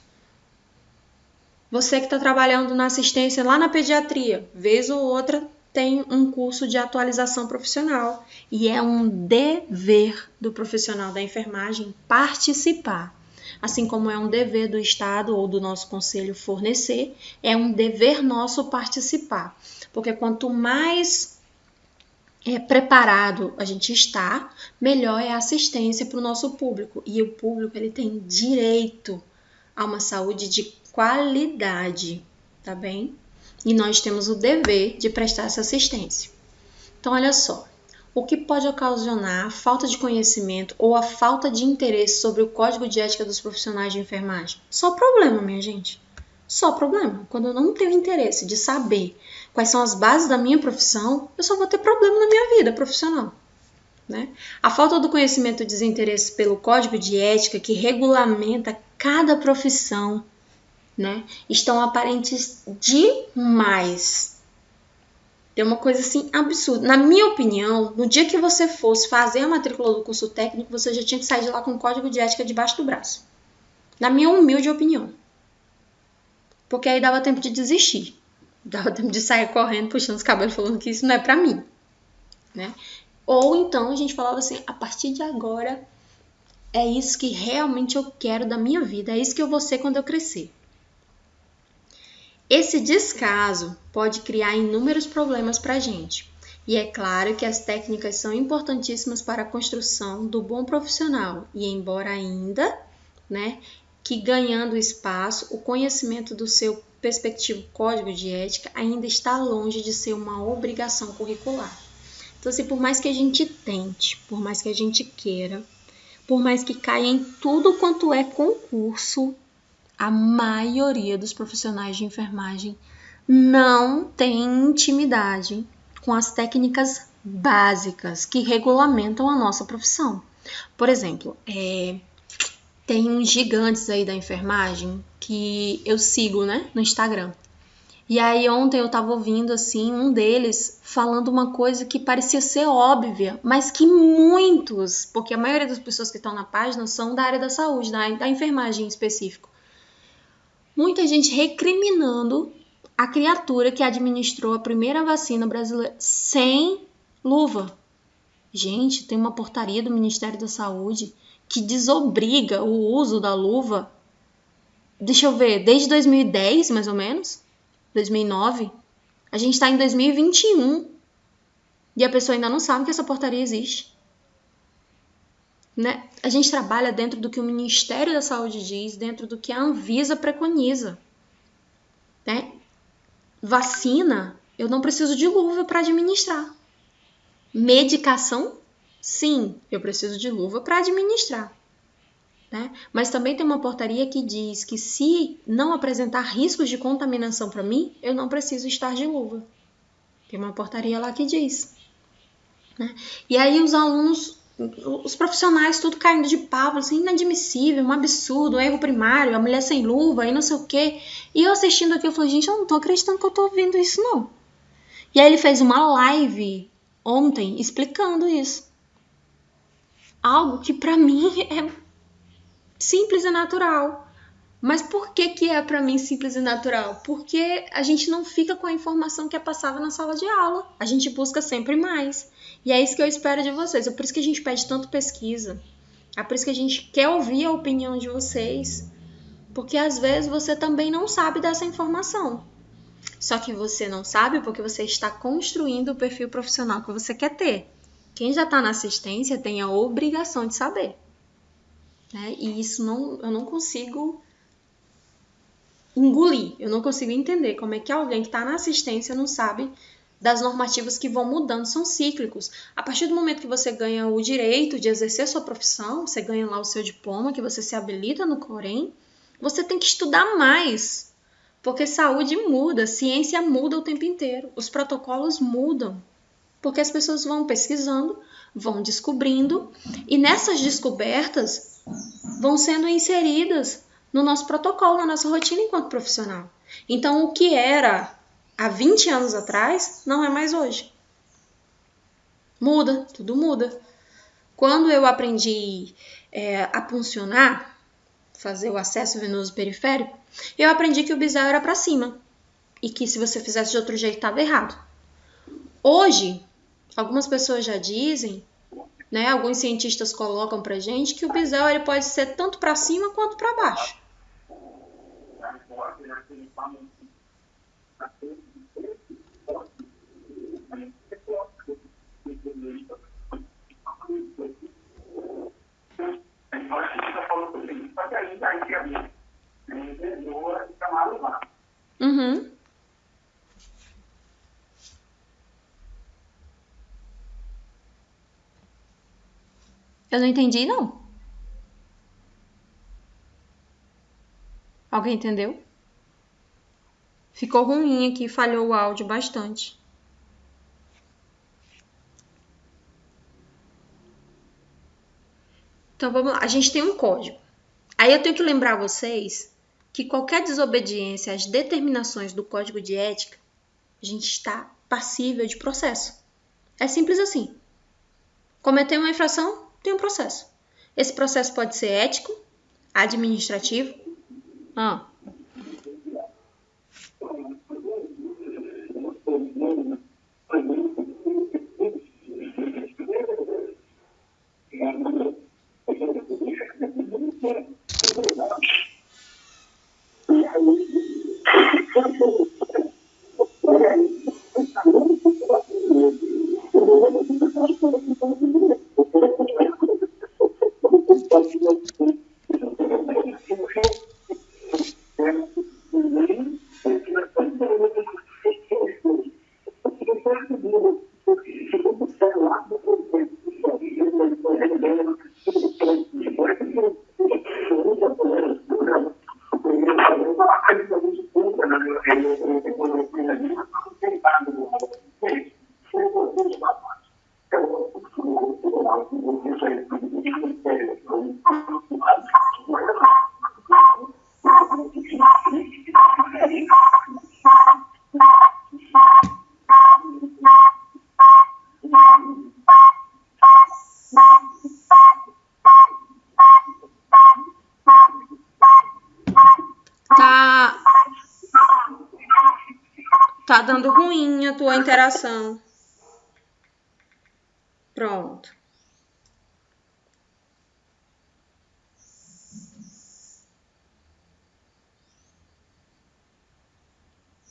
Você que está trabalhando na assistência lá na pediatria, vez ou outra tem um curso de atualização profissional. E é um dever do profissional da enfermagem participar. Assim como é um dever do Estado ou do nosso conselho fornecer, é um dever nosso participar. Porque quanto mais preparado a gente está, melhor é a assistência para o nosso público. E o público ele tem direito a uma saúde de qualidade, tá bem? E nós temos o dever de prestar essa assistência. Então, olha só, o que pode ocasionar a falta de conhecimento ou a falta de interesse sobre o Código de Ética dos Profissionais de Enfermagem? Só problema, minha gente. Só problema. Quando eu não tenho interesse de saber quais são as bases da minha profissão, eu só vou ter problema na minha vida profissional. Né? A falta do conhecimento e desinteresse pelo Código de Ética que regulamenta cada profissão, né, estão aparentes demais. É uma coisa assim absurda. Na minha opinião, no dia que você fosse fazer a matrícula do curso técnico, você já tinha que sair de lá com o Código de Ética debaixo do braço. Na minha humilde opinião. Porque aí dava tempo de desistir. Dava tempo de sair correndo, puxando os cabelos, falando que isso não é pra mim. Né? Ou então a gente falava assim, a partir de agora é isso que realmente eu quero da minha vida, é isso que eu vou ser quando eu crescer. Esse descaso pode criar inúmeros problemas para a gente. E é claro que as técnicas são importantíssimas para a construção do bom profissional. E embora ainda, né, que ganhando espaço, o conhecimento do seu respectivo código de ética ainda está longe de ser uma obrigação curricular. Então, assim, por mais que a gente tente, por mais que a gente queira, por mais que caia em tudo quanto é concurso, a maioria dos profissionais de enfermagem não tem intimidade com as técnicas básicas que regulamentam a nossa profissão. Por exemplo, tem uns gigantes aí da enfermagem que eu sigo, né, no Instagram. E aí ontem eu tava ouvindo assim um deles falando uma coisa que parecia ser óbvia, mas que muitos, porque a maioria das pessoas que estão na página são da área da saúde, da enfermagem em específico. Muita gente recriminando a criatura que administrou a primeira vacina brasileira sem luva. Gente, tem uma portaria do Ministério da Saúde que desobriga o uso da luva. Deixa eu ver, desde 2010, mais ou menos, 2009, a gente está em 2021 e a pessoa ainda não sabe que essa portaria existe. Né? A gente trabalha dentro do que o Ministério da Saúde diz, dentro do que a Anvisa preconiza. Né? Vacina, eu não preciso de luva para administrar. Medicação, sim, eu preciso de luva para administrar. Né? Mas também tem uma portaria que diz que se não apresentar riscos de contaminação para mim, eu não preciso estar de luva. Tem uma portaria lá que diz. Né? E aí os alunos, os profissionais, tudo caindo de pau, assim, inadmissível, um absurdo, um erro primário, a mulher sem luva e não sei o quê. E eu assistindo aqui, eu falei, gente, eu não tô acreditando que eu tô ouvindo isso, não. E aí ele fez uma live ontem explicando isso. Algo que pra mim é simples e natural. Mas por que é pra mim simples e natural? Porque a gente não fica com a informação que é passada na sala de aula. A gente busca sempre mais. E é isso que eu espero de vocês. É por isso que a gente pede tanto pesquisa. É por isso que a gente quer ouvir a opinião de vocês. Porque às vezes você também não sabe dessa informação. Só que você não sabe porque você está construindo o perfil profissional que você quer ter. Quem já está na assistência tem a obrigação de saber. Né? E isso eu não consigo engolir. Eu não consigo entender como é que alguém que está na assistência não sabe das normativas que vão mudando, são cíclicos. A partir do momento que você ganha o direito de exercer sua profissão, você ganha lá o seu diploma, que você se habilita no Corém, você tem que estudar mais. Porque saúde muda, ciência muda o tempo inteiro, os protocolos mudam. Porque as pessoas vão pesquisando, vão descobrindo, e nessas descobertas vão sendo inseridas no nosso protocolo, na nossa rotina enquanto profissional. Então, o que era há 20 anos atrás, não é mais hoje. Muda, tudo muda. Quando eu aprendi a puncionar, fazer o acesso venoso periférico, eu aprendi que o bisel era para cima e que se você fizesse de outro jeito estava errado. Hoje, algumas pessoas já dizem, né, alguns cientistas colocam pra gente que o bisel ele pode ser tanto para cima quanto para baixo. Uhum. Eu não entendi, não. Alguém entendeu? Ficou ruim aqui, falhou o áudio bastante. Então vamos lá, a gente tem um código. Aí eu tenho que lembrar vocês que qualquer desobediência às determinações do código de ética, a gente está passível de processo. É simples assim. Cometer uma infração, tem um processo. Esse processo pode ser ético, administrativo. Tá dando ruim a tua interação. Pronto.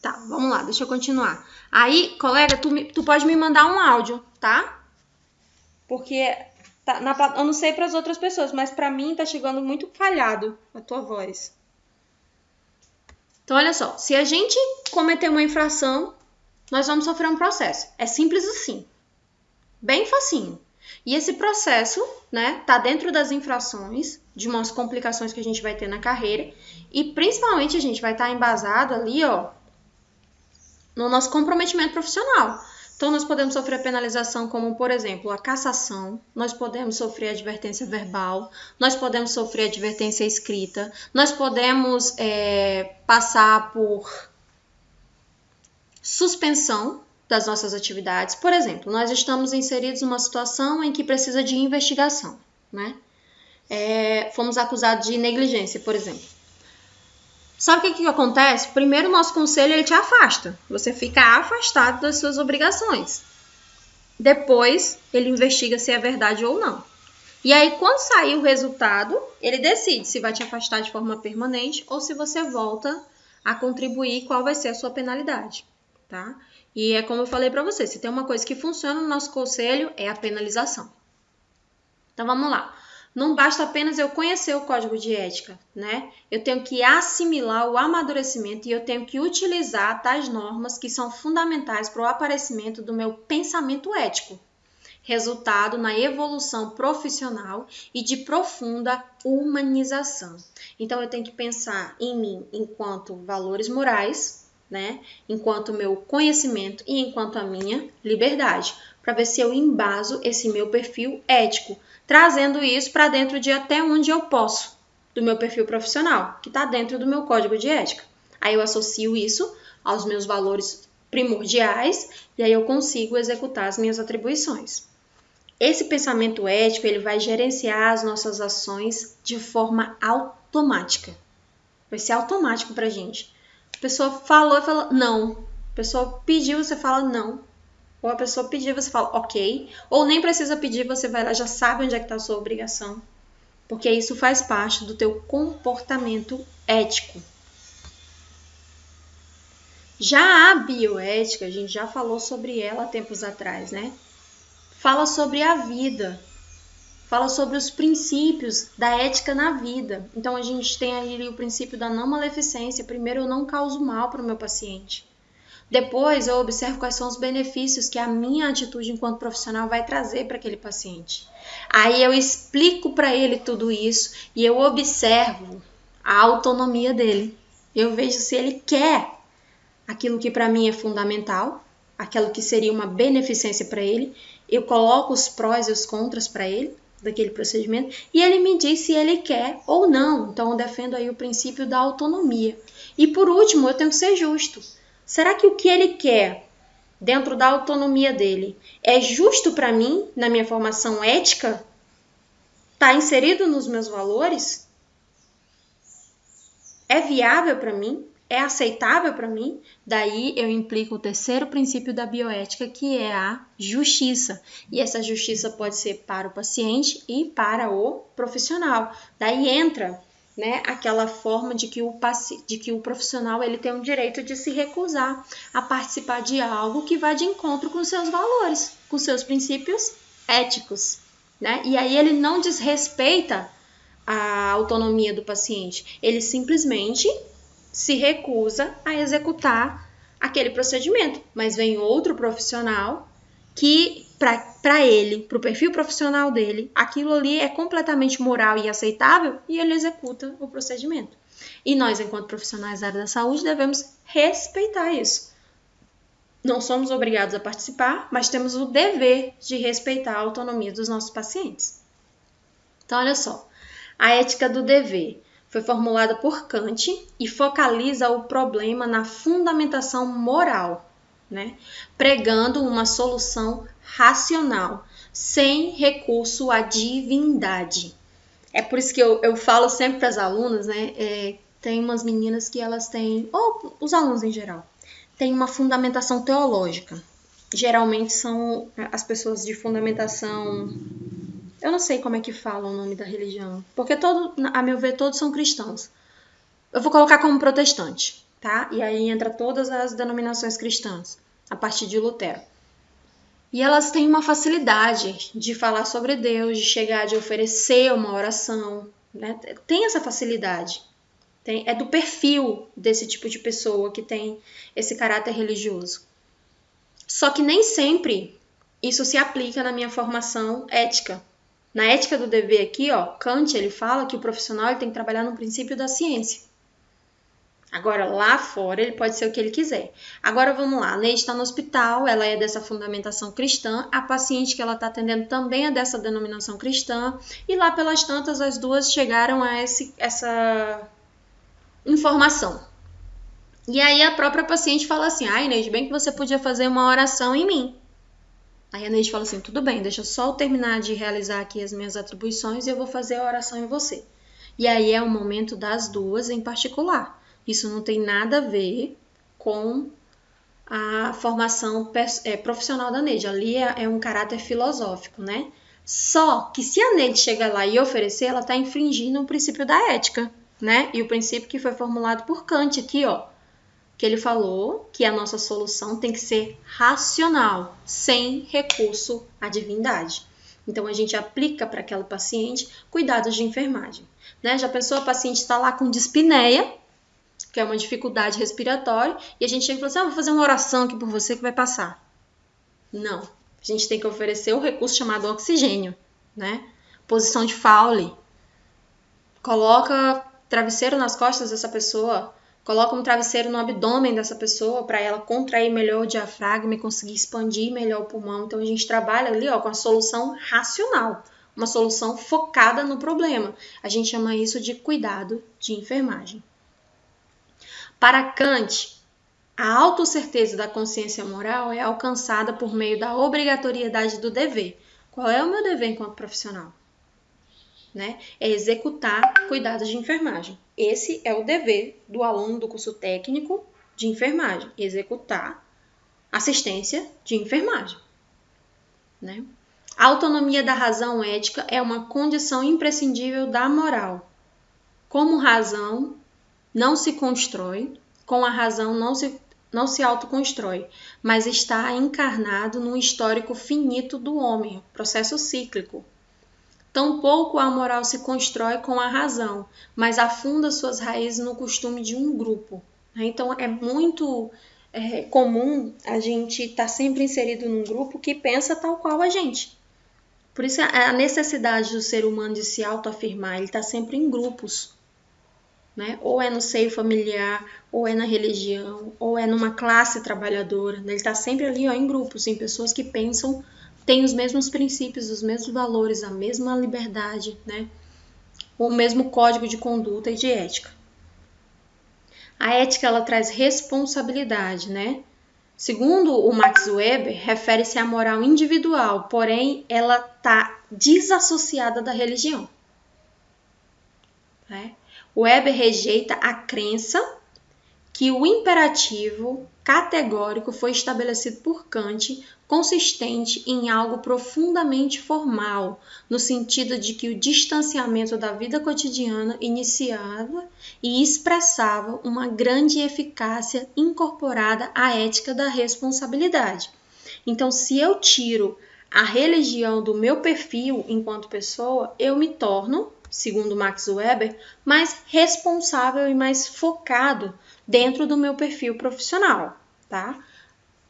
Tá, vamos lá, deixa eu continuar. Aí, colega, tu pode me mandar um áudio, tá? Porque eu não sei para as outras pessoas, mas para mim tá chegando muito falhado a tua voz. Então, olha só, se a gente cometer uma infração, nós vamos sofrer um processo. É simples assim. Bem facinho. E esse processo, né, tá dentro das infrações, de umas complicações que a gente vai ter na carreira, e principalmente a gente vai estar embasado ali, ó, no nosso comprometimento profissional. Então, nós podemos sofrer penalização como, por exemplo, a cassação, nós podemos sofrer advertência verbal, nós podemos sofrer advertência escrita, nós podemos passar por suspensão das nossas atividades. Por exemplo, nós estamos inseridos numa situação em que precisa de investigação, né? Fomos acusados de negligência, por exemplo. Sabe o que acontece? Primeiro, o nosso conselho ele te afasta. Você fica afastado das suas obrigações. Depois, ele investiga se é verdade ou não. E aí, quando sair o resultado, ele decide se vai te afastar de forma permanente ou se você volta a contribuir, qual vai ser a sua penalidade, tá? E é como eu falei para você, se tem uma coisa que funciona no nosso conselho, é a penalização. Então, vamos lá. Não basta apenas eu conhecer o código de ética, né? Eu tenho que assimilar o amadurecimento e eu tenho que utilizar tais normas que são fundamentais para o aparecimento do meu pensamento ético, resultado na evolução profissional e de profunda humanização. Então, eu tenho que pensar em mim enquanto valores morais, né? Enquanto meu conhecimento e enquanto a minha liberdade, para ver se eu embaso esse meu perfil ético, trazendo isso para dentro de até onde eu posso, do meu perfil profissional, que está dentro do meu código de ética. Aí eu associo isso aos meus valores primordiais e aí eu consigo executar as minhas atribuições. Esse pensamento ético, ele vai gerenciar as nossas ações de forma automática. Vai ser automático pra gente. A pessoa falou e falou não. A pessoa pediu, você fala não. Ou a pessoa pediu, você fala ok. Ou nem precisa pedir, você vai lá, já sabe onde é que está a sua obrigação. Porque isso faz parte do teu comportamento ético. Já a bioética, a gente já falou sobre ela há tempos atrás, né? Fala sobre a vida. Fala sobre os princípios da ética na vida. Então, a gente tem ali o princípio da não maleficência. Primeiro, eu não causo mal para o meu paciente. Depois, eu observo quais são os benefícios que a minha atitude enquanto profissional vai trazer para aquele paciente. Aí, eu explico para ele tudo isso e eu observo a autonomia dele. Eu vejo se ele quer aquilo que para mim é fundamental, aquilo que seria uma beneficência para ele. Eu coloco os prós e os contras para ele, daquele procedimento, e ele me diz se ele quer ou não. Então, eu defendo aí o princípio da autonomia. E por último, eu tenho que ser justo. Será que o que ele quer, dentro da autonomia dele, é justo para mim, na minha formação ética? Está inserido nos meus valores? É viável para mim? É aceitável para mim? Daí eu implico o terceiro princípio da bioética, que é a justiça. E essa justiça pode ser para o paciente e para o profissional. Daí entra, né, aquela forma de que o profissional ele tem o direito de se recusar a participar de algo que vai de encontro com seus valores, com seus princípios éticos, né? E aí ele não desrespeita a autonomia do paciente, ele simplesmente se recusa a executar aquele procedimento, mas vem outro profissional que, para ele, para o perfil profissional dele, aquilo ali é completamente moral e aceitável e ele executa o procedimento. E nós, enquanto profissionais da área da saúde, devemos respeitar isso. Não somos obrigados a participar, mas temos o dever de respeitar a autonomia dos nossos pacientes. Então, olha só, a ética do dever foi formulada por Kant e focaliza o problema na fundamentação moral, né? Pregando uma solução racional, sem recurso à divindade. É por isso que eu falo sempre para as alunas, né? Tem umas meninas que elas têm, ou os alunos em geral, têm uma fundamentação teológica. Geralmente são as pessoas de fundamentação... Eu não sei como é que fala o nome da religião, porque a meu ver, todos são cristãos. Eu vou colocar como protestante, tá? E aí entra todas as denominações cristãs, a partir de Lutero. E elas têm uma facilidade de falar sobre Deus, de chegar, de oferecer uma oração, né? Tem essa facilidade. É do perfil desse tipo de pessoa que tem esse caráter religioso. Só que nem sempre isso se aplica na minha formação ética. Na ética do dever aqui, ó, Kant ele fala que o profissional ele tem que trabalhar no princípio da ciência. Agora, lá fora, ele pode ser o que ele quiser. Agora, vamos lá. A Neide está no hospital, ela é dessa fundamentação cristã. A paciente que ela está atendendo também é dessa denominação cristã. E lá pelas tantas, as duas chegaram a essa informação. E aí, a própria paciente fala assim, ai, Neide, bem que você podia fazer uma oração em mim. Aí a Neide fala assim, tudo bem, deixa eu só terminar de realizar aqui as minhas atribuições e eu vou fazer a oração em você. E aí é o momento das duas em particular. Isso não tem nada a ver com a formação profissional da Neide. Ali é um caráter filosófico, né? Só que se a Neide chegar lá e oferecer, ela está infringindo o princípio da ética, né? E o princípio que foi formulado por Kant aqui, ó. Que ele falou que a nossa solução tem que ser racional, sem recurso à divindade. Então, a gente aplica para aquela paciente cuidados de enfermagem. Né? Já pensou, a paciente está lá com dispneia, que é uma dificuldade respiratória, e a gente chega e fala assim, vou fazer uma oração aqui por você que vai passar. Não, a gente tem que oferecer o recurso chamado oxigênio, né? Posição de Fowler. Coloca travesseiro nas costas dessa pessoa, Coloca um travesseiro no abdômen dessa pessoa para ela contrair melhor o diafragma e conseguir expandir melhor o pulmão. Então a gente trabalha ali com a solução racional, uma solução focada no problema. A gente chama isso de cuidado de enfermagem. Para Kant, a autocerteza da consciência moral é alcançada por meio da obrigatoriedade do dever. Qual é o meu dever enquanto profissional? É executar cuidados de enfermagem. Esse é o dever do aluno do curso técnico de enfermagem, executar assistência de enfermagem. A autonomia da razão ética é uma condição imprescindível da moral. Como razão não se constrói, com a razão não se autoconstrói, mas está encarnado num histórico finito do homem, processo cíclico. Tampouco a moral se constrói com a razão, mas afunda suas raízes no costume de um grupo. Então, é muito comum a gente estar sempre inserido num grupo que pensa tal qual a gente. Por isso, a necessidade do ser humano de se autoafirmar, ele está sempre em grupos. Ou é no seio familiar, ou é na religião, ou é numa classe trabalhadora. Ele está sempre ali em grupos, em pessoas que pensam, têm os mesmos princípios, os mesmos valores, a mesma liberdade, o mesmo código de conduta e de ética. A ética, ela traz responsabilidade, Segundo o Max Weber, refere-se à moral individual, porém ela está desassociada da religião. Weber rejeita a crença que o imperativo categórico foi estabelecido por Kant, consistente em algo profundamente formal, no sentido de que o distanciamento da vida cotidiana iniciava e expressava uma grande eficácia incorporada à ética da responsabilidade. Então, se eu tiro a religião do meu perfil enquanto pessoa, eu me torno, segundo Max Weber, mais responsável e mais focado dentro do meu perfil profissional,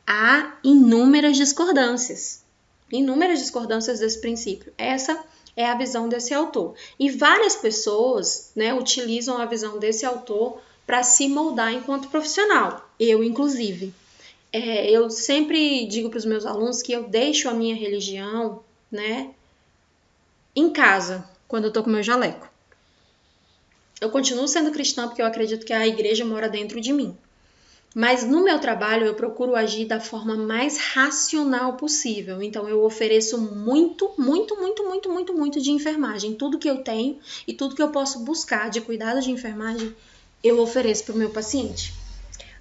Há inúmeras discordâncias desse princípio. Essa é a visão desse autor. E várias pessoas, utilizam a visão desse autor para se moldar enquanto profissional. Eu, inclusive. Eu sempre digo para os meus alunos que eu deixo a minha religião, em casa, quando eu estou com meu jaleco. Eu continuo sendo cristã porque eu acredito que a igreja mora dentro de mim. Mas no meu trabalho eu procuro agir da forma mais racional possível. Então eu ofereço muito de enfermagem. Tudo que eu tenho e tudo que eu posso buscar de cuidado de enfermagem, eu ofereço para o meu paciente.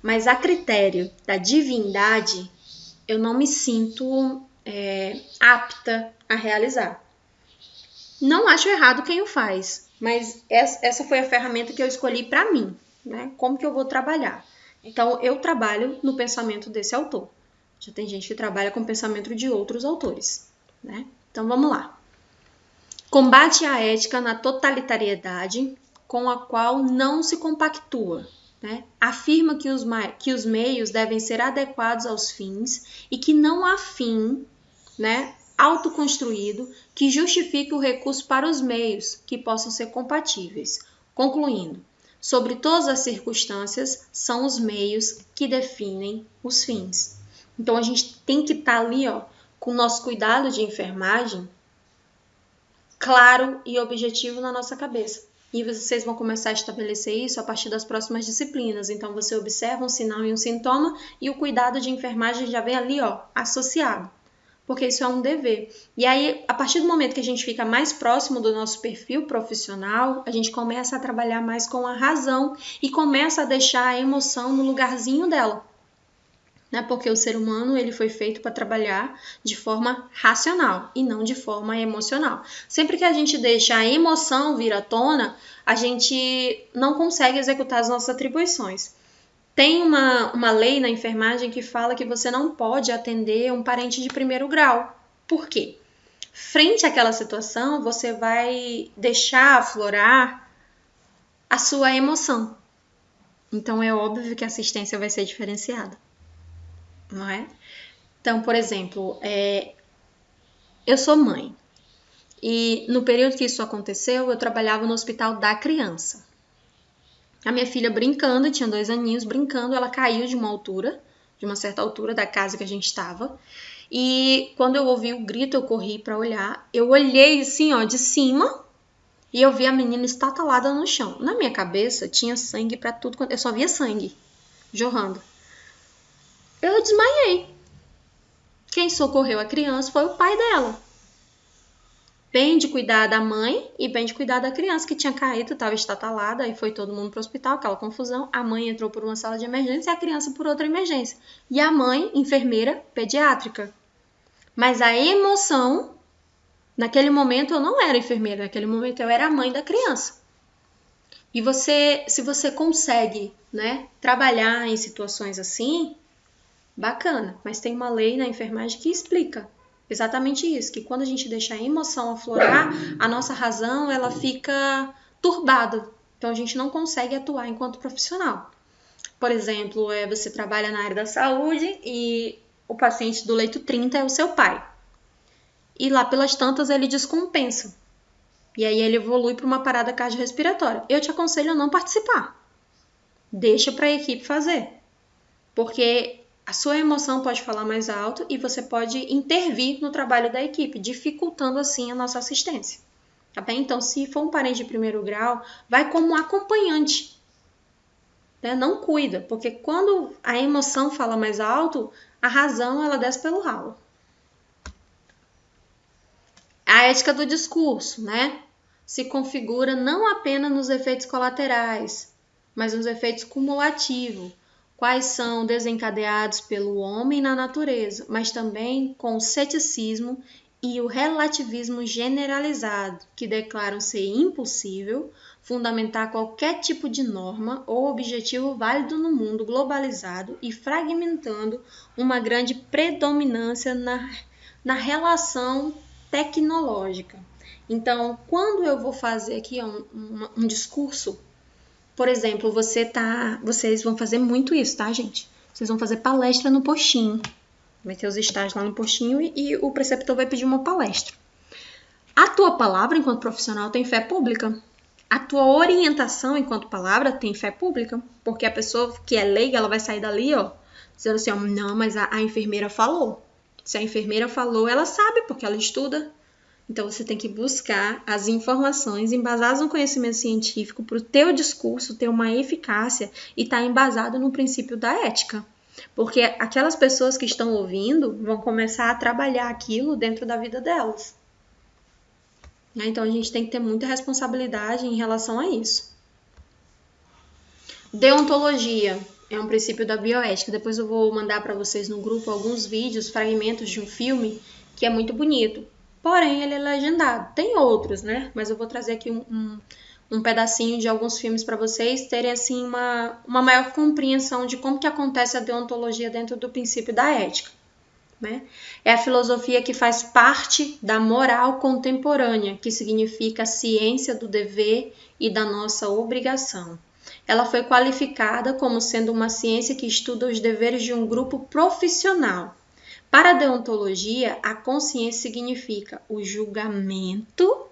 Mas a critério da divindade, eu não me sinto apta a realizar. Não acho errado quem o faz, mas essa foi a ferramenta que eu escolhi para mim, Como que eu vou trabalhar? Então, eu trabalho no pensamento desse autor. Já tem gente que trabalha com o pensamento de outros autores, Então, vamos lá. Combate a ética na totalitariedade com a qual não se compactua, Afirma que os meios devem ser adequados aos fins e que não há fim, autoconstruído que justifique o recurso para os meios que possam ser compatíveis. Concluindo, sobre todas as circunstâncias, são os meios que definem os fins. Então, a gente tem que estar ali, com o nosso cuidado de enfermagem claro e objetivo na nossa cabeça. E vocês vão começar a estabelecer isso a partir das próximas disciplinas. Então, você observa um sinal e um sintoma e o cuidado de enfermagem já vem ali, associado. Porque isso é um dever. E aí, a partir do momento que a gente fica mais próximo do nosso perfil profissional, a gente começa a trabalhar mais com a razão e começa a deixar a emoção no lugarzinho dela. Porque o ser humano ele foi feito para trabalhar de forma racional e não de forma emocional. Sempre que a gente deixa a emoção vir à tona, a gente não consegue executar as nossas atribuições. Tem uma lei na enfermagem que fala que você não pode atender um parente de primeiro grau. Por quê? Frente àquela situação, você vai deixar aflorar a sua emoção. Então, é óbvio que a assistência vai ser diferenciada. Não é? Então, por exemplo, eu sou mãe. E no período que isso aconteceu, eu trabalhava no hospital da criança. A minha filha brincando, tinha 2 aninhos, brincando, ela caiu de uma certa altura da casa que a gente estava. E quando eu ouvi o grito, eu corri para olhar. Eu olhei assim, ó, de cima, e eu vi a menina estatalada no chão. Na minha cabeça tinha sangue para tudo, eu só via sangue jorrando. Eu desmaiei. Quem socorreu a criança foi o pai dela. Bem de cuidar da mãe e bem de cuidar da criança que tinha caído, estava estatalada, aí foi todo mundo para o hospital, aquela confusão. A mãe entrou por uma sala de emergência e a criança por outra emergência. E a mãe, enfermeira pediátrica. Mas a emoção, naquele momento eu não era enfermeira, naquele momento eu era a mãe da criança. E se você consegue, né, trabalhar em situações assim, bacana. Mas tem uma lei na enfermagem que explica exatamente isso, que quando a gente deixa a emoção aflorar, a nossa razão ela fica turbada. Então a gente não consegue atuar enquanto profissional. Por exemplo, você trabalha na área da saúde e o paciente do leito 30 é o seu pai. E lá pelas tantas ele descompensa. E aí ele evolui para uma parada cardiorrespiratória. Eu te aconselho a não participar. Deixa para a equipe fazer. Porque a sua emoção pode falar mais alto e você pode intervir no trabalho da equipe, dificultando assim a nossa assistência. Tá bem? Então, se for um parente de primeiro grau, vai como acompanhante. Né? Não cuida, porque quando a emoção fala mais alto, a razão ela desce pelo ralo. A ética do discurso, né? Se configura não apenas nos efeitos colaterais, mas nos efeitos cumulativos, quais são desencadeados pelo homem na natureza, mas também com o ceticismo e o relativismo generalizado, que declaram ser impossível fundamentar qualquer tipo de norma ou objetivo válido no mundo globalizado e fragmentando uma grande predominância na relação tecnológica. Então, quando eu vou fazer aqui um discurso, por exemplo, vocês vão fazer muito isso, tá, gente? Vocês vão fazer palestra no postinho. Vai ter os estágios lá no postinho e o preceptor vai pedir uma palestra. A tua palavra, enquanto profissional, tem fé pública. A tua orientação, enquanto palavra, tem fé pública. Porque a pessoa que é leiga, ela vai sair dali, ó, dizendo assim, ó, não, mas a enfermeira falou. Se a enfermeira falou, ela sabe, porque ela estuda. Então, você tem que buscar as informações embasadas no conhecimento científico para o teu discurso ter uma eficácia e estar embasado no princípio da ética. Porque aquelas pessoas que estão ouvindo vão começar a trabalhar aquilo dentro da vida delas. Então, a gente tem que ter muita responsabilidade em relação a isso. Deontologia é um princípio da bioética. Depois eu vou mandar para vocês no grupo alguns vídeos, fragmentos de um filme que é muito bonito. Porém, ele é legendado. Tem outros, né? Mas eu vou trazer aqui um pedacinho de alguns filmes para vocês terem assim uma maior compreensão de como que acontece a deontologia dentro do princípio da ética. Né? É a filosofia que faz parte da moral contemporânea, que significa a ciência do dever e da nossa obrigação. Ela foi qualificada como sendo uma ciência que estuda os deveres de um grupo profissional. Para a deontologia, a consciência significa o julgamento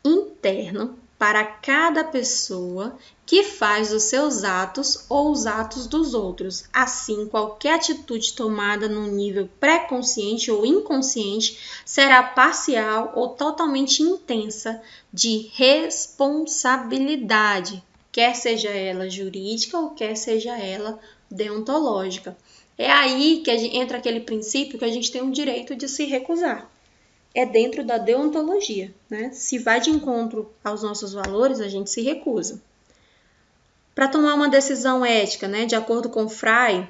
interno para cada pessoa que faz os seus atos ou os atos dos outros. Assim, qualquer atitude tomada num nível pré-consciente ou inconsciente será parcial ou totalmente intensa de responsabilidade, quer seja ela jurídica ou quer seja ela deontológica. É aí que entra aquele princípio que a gente tem o direito de se recusar. É dentro da deontologia, né? Se vai de encontro aos nossos valores, a gente se recusa. Para tomar uma decisão ética, né? De acordo com Frey,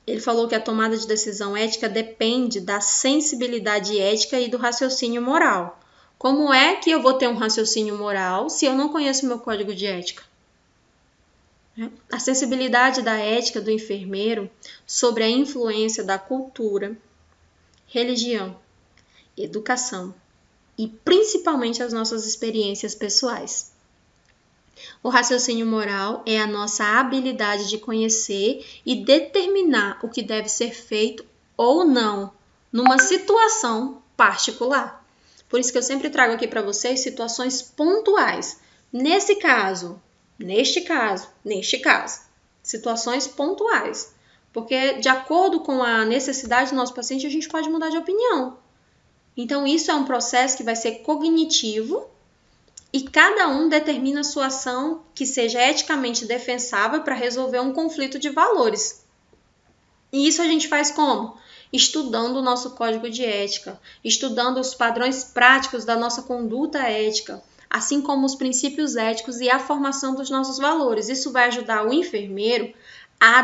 ele falou que a tomada de decisão ética depende da sensibilidade ética e do raciocínio moral. Como é que eu vou ter um raciocínio moral se eu não conheço meu código de ética? A sensibilidade da ética do enfermeiro sobre a influência da cultura, religião, educação e principalmente as nossas experiências pessoais. O raciocínio moral é a nossa habilidade de conhecer e determinar o que deve ser feito ou não numa situação particular. Por isso que eu sempre trago aqui para vocês situações pontuais. Nesse caso, neste caso, situações pontuais. Porque de acordo com a necessidade do nosso paciente, a gente pode mudar de opinião. Então, isso é um processo que vai ser cognitivo e cada um determina a sua ação que seja eticamente defensável para resolver um conflito de valores. E isso a gente faz como? Estudando o nosso código de ética, estudando os padrões práticos da nossa conduta ética, assim como os princípios éticos e a formação dos nossos valores. Isso vai ajudar o enfermeiro a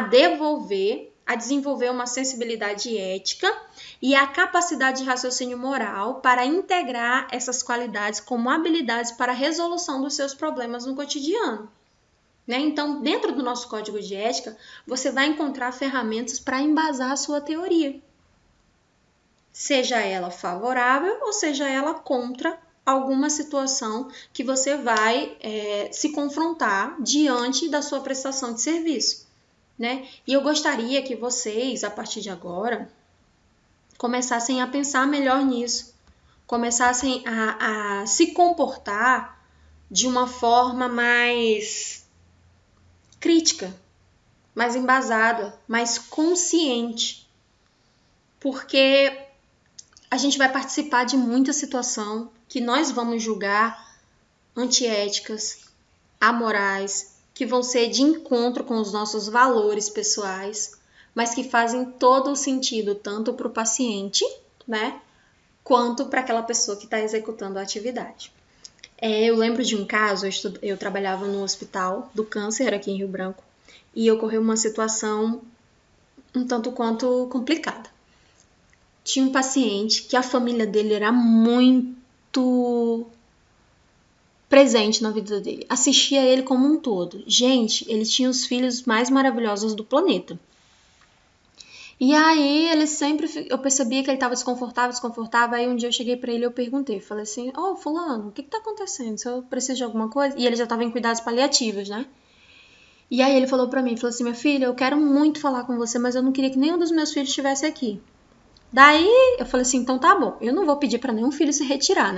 desenvolver uma sensibilidade ética e a capacidade de raciocínio moral para integrar essas qualidades como habilidades para a resolução dos seus problemas no cotidiano. Então, dentro do nosso código de ética, você vai encontrar ferramentas para embasar a sua teoria. Seja ela favorável ou seja ela contra alguma situação que você vai se confrontar diante da sua prestação de serviço. E eu gostaria que vocês, a partir de agora, começassem a pensar melhor nisso, começassem a se comportar de uma forma mais crítica, mais embasada, mais consciente, porque a gente vai participar de muita situação que nós vamos julgar antiéticas, amorais, que vão ser de encontro com os nossos valores pessoais, mas que fazem todo o sentido tanto para o paciente, quanto para aquela pessoa que está executando a atividade. Eu lembro de um caso, eu trabalhava no hospital do câncer aqui em Rio Branco, e ocorreu uma situação um tanto quanto complicada. Tinha um paciente que a família dele era muito presente na vida dele, assistia ele como um todo. Gente, ele tinha os filhos mais maravilhosos do planeta. E aí, eu percebia que ele estava desconfortável, aí um dia eu cheguei pra ele e eu perguntei, falei assim, fulano, o que tá acontecendo? Se eu preciso de alguma coisa? E ele já estava em cuidados paliativos, E aí ele falou pra mim, falou assim, minha filha, eu quero muito falar com você, mas eu não queria que nenhum dos meus filhos estivesse aqui. Daí, eu falei assim, então tá bom, eu não vou pedir pra nenhum filho se retirar,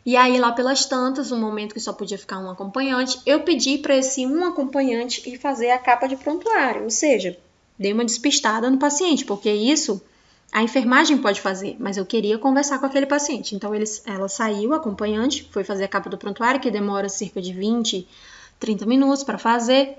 E aí, lá pelas tantas, um momento que só podia ficar um acompanhante, eu pedi para esse um acompanhante ir fazer a capa de prontuário, ou seja, dei uma despistada no paciente, porque isso a enfermagem pode fazer, mas eu queria conversar com aquele paciente. Então, ela saiu, a acompanhante, foi fazer a capa do prontuário, que demora cerca de 20, 30 minutos para fazer.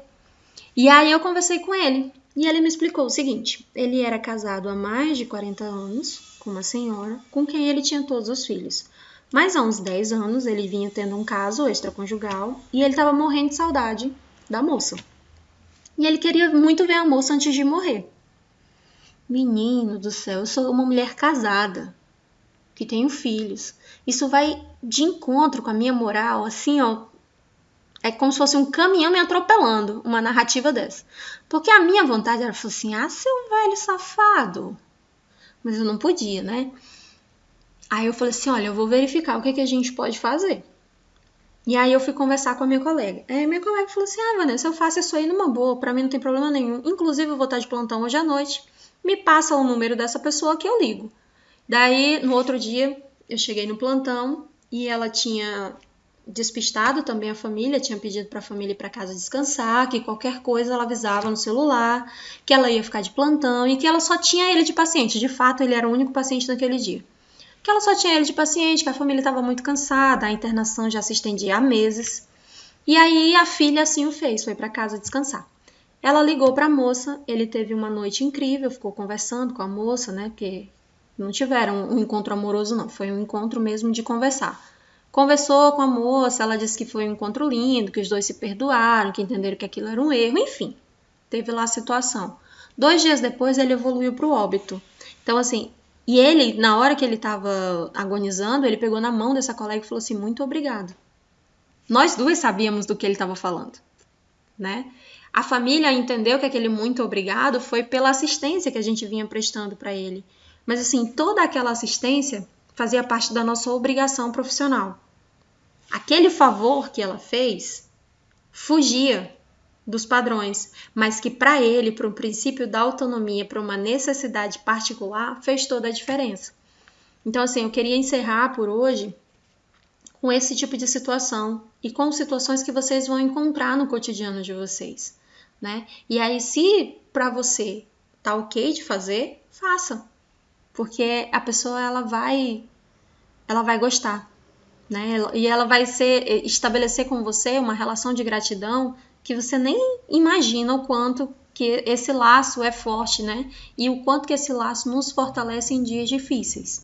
E aí, eu conversei com ele, e ele me explicou o seguinte, ele era casado há mais de 40 anos com uma senhora, com quem ele tinha todos os filhos. Mas há uns 10 anos ele vinha tendo um caso extraconjugal e ele estava morrendo de saudade da moça. E ele queria muito ver a moça antes de morrer. Menino do céu, eu sou uma mulher casada, que tenho filhos. Isso vai de encontro com a minha moral, assim, é como se fosse um caminhão me atropelando, uma narrativa dessa. Porque a minha vontade era falar assim, seu velho safado. Mas eu não podia, Aí eu falei assim, olha, eu vou verificar o que a gente pode fazer. E aí eu fui conversar com a minha colega. Aí minha colega falou assim, Vanessa, eu faço isso aí numa boa, pra mim não tem problema nenhum. Inclusive eu vou estar de plantão hoje à noite. Me passa o número dessa pessoa que eu ligo. Daí, no outro dia, eu cheguei no plantão e ela tinha despistado também a família, tinha pedido pra família ir pra casa descansar, que qualquer coisa ela avisava no celular, que ela ia ficar de plantão e que ela só tinha ele de paciente. De fato, ele era o único paciente naquele dia. Que ela só tinha ele de paciente, que a família estava muito cansada, a internação já se estendia há meses. E aí a filha assim o fez, foi para casa descansar. Ela ligou para a moça, ele teve uma noite incrível, ficou conversando com a moça, porque não tiveram um encontro amoroso não, foi um encontro mesmo de conversar. Conversou com a moça, ela disse que foi um encontro lindo, que os dois se perdoaram, que entenderam que aquilo era um erro, enfim, teve lá a situação. 2 dias depois ele evoluiu para o óbito. Então assim, e ele, na hora que ele estava agonizando, ele pegou na mão dessa colega e falou assim, muito obrigado. Nós duas sabíamos do que ele estava falando, A família entendeu que aquele muito obrigado foi pela assistência que a gente vinha prestando para ele. Mas assim, toda aquela assistência fazia parte da nossa obrigação profissional. Aquele favor que ela fez fugia dos padrões, mas que para ele, para o princípio da autonomia, para uma necessidade particular, fez toda a diferença. Então, assim, eu queria encerrar por hoje com esse tipo de situação e com situações que vocês vão encontrar no cotidiano de vocês, né? E aí, se para você tá ok de fazer, faça, porque a pessoa ela vai gostar, né? E ela vai estabelecer com você uma relação de gratidão que você nem imagina o quanto que esse laço é forte, né? E o quanto que esse laço nos fortalece em dias difíceis.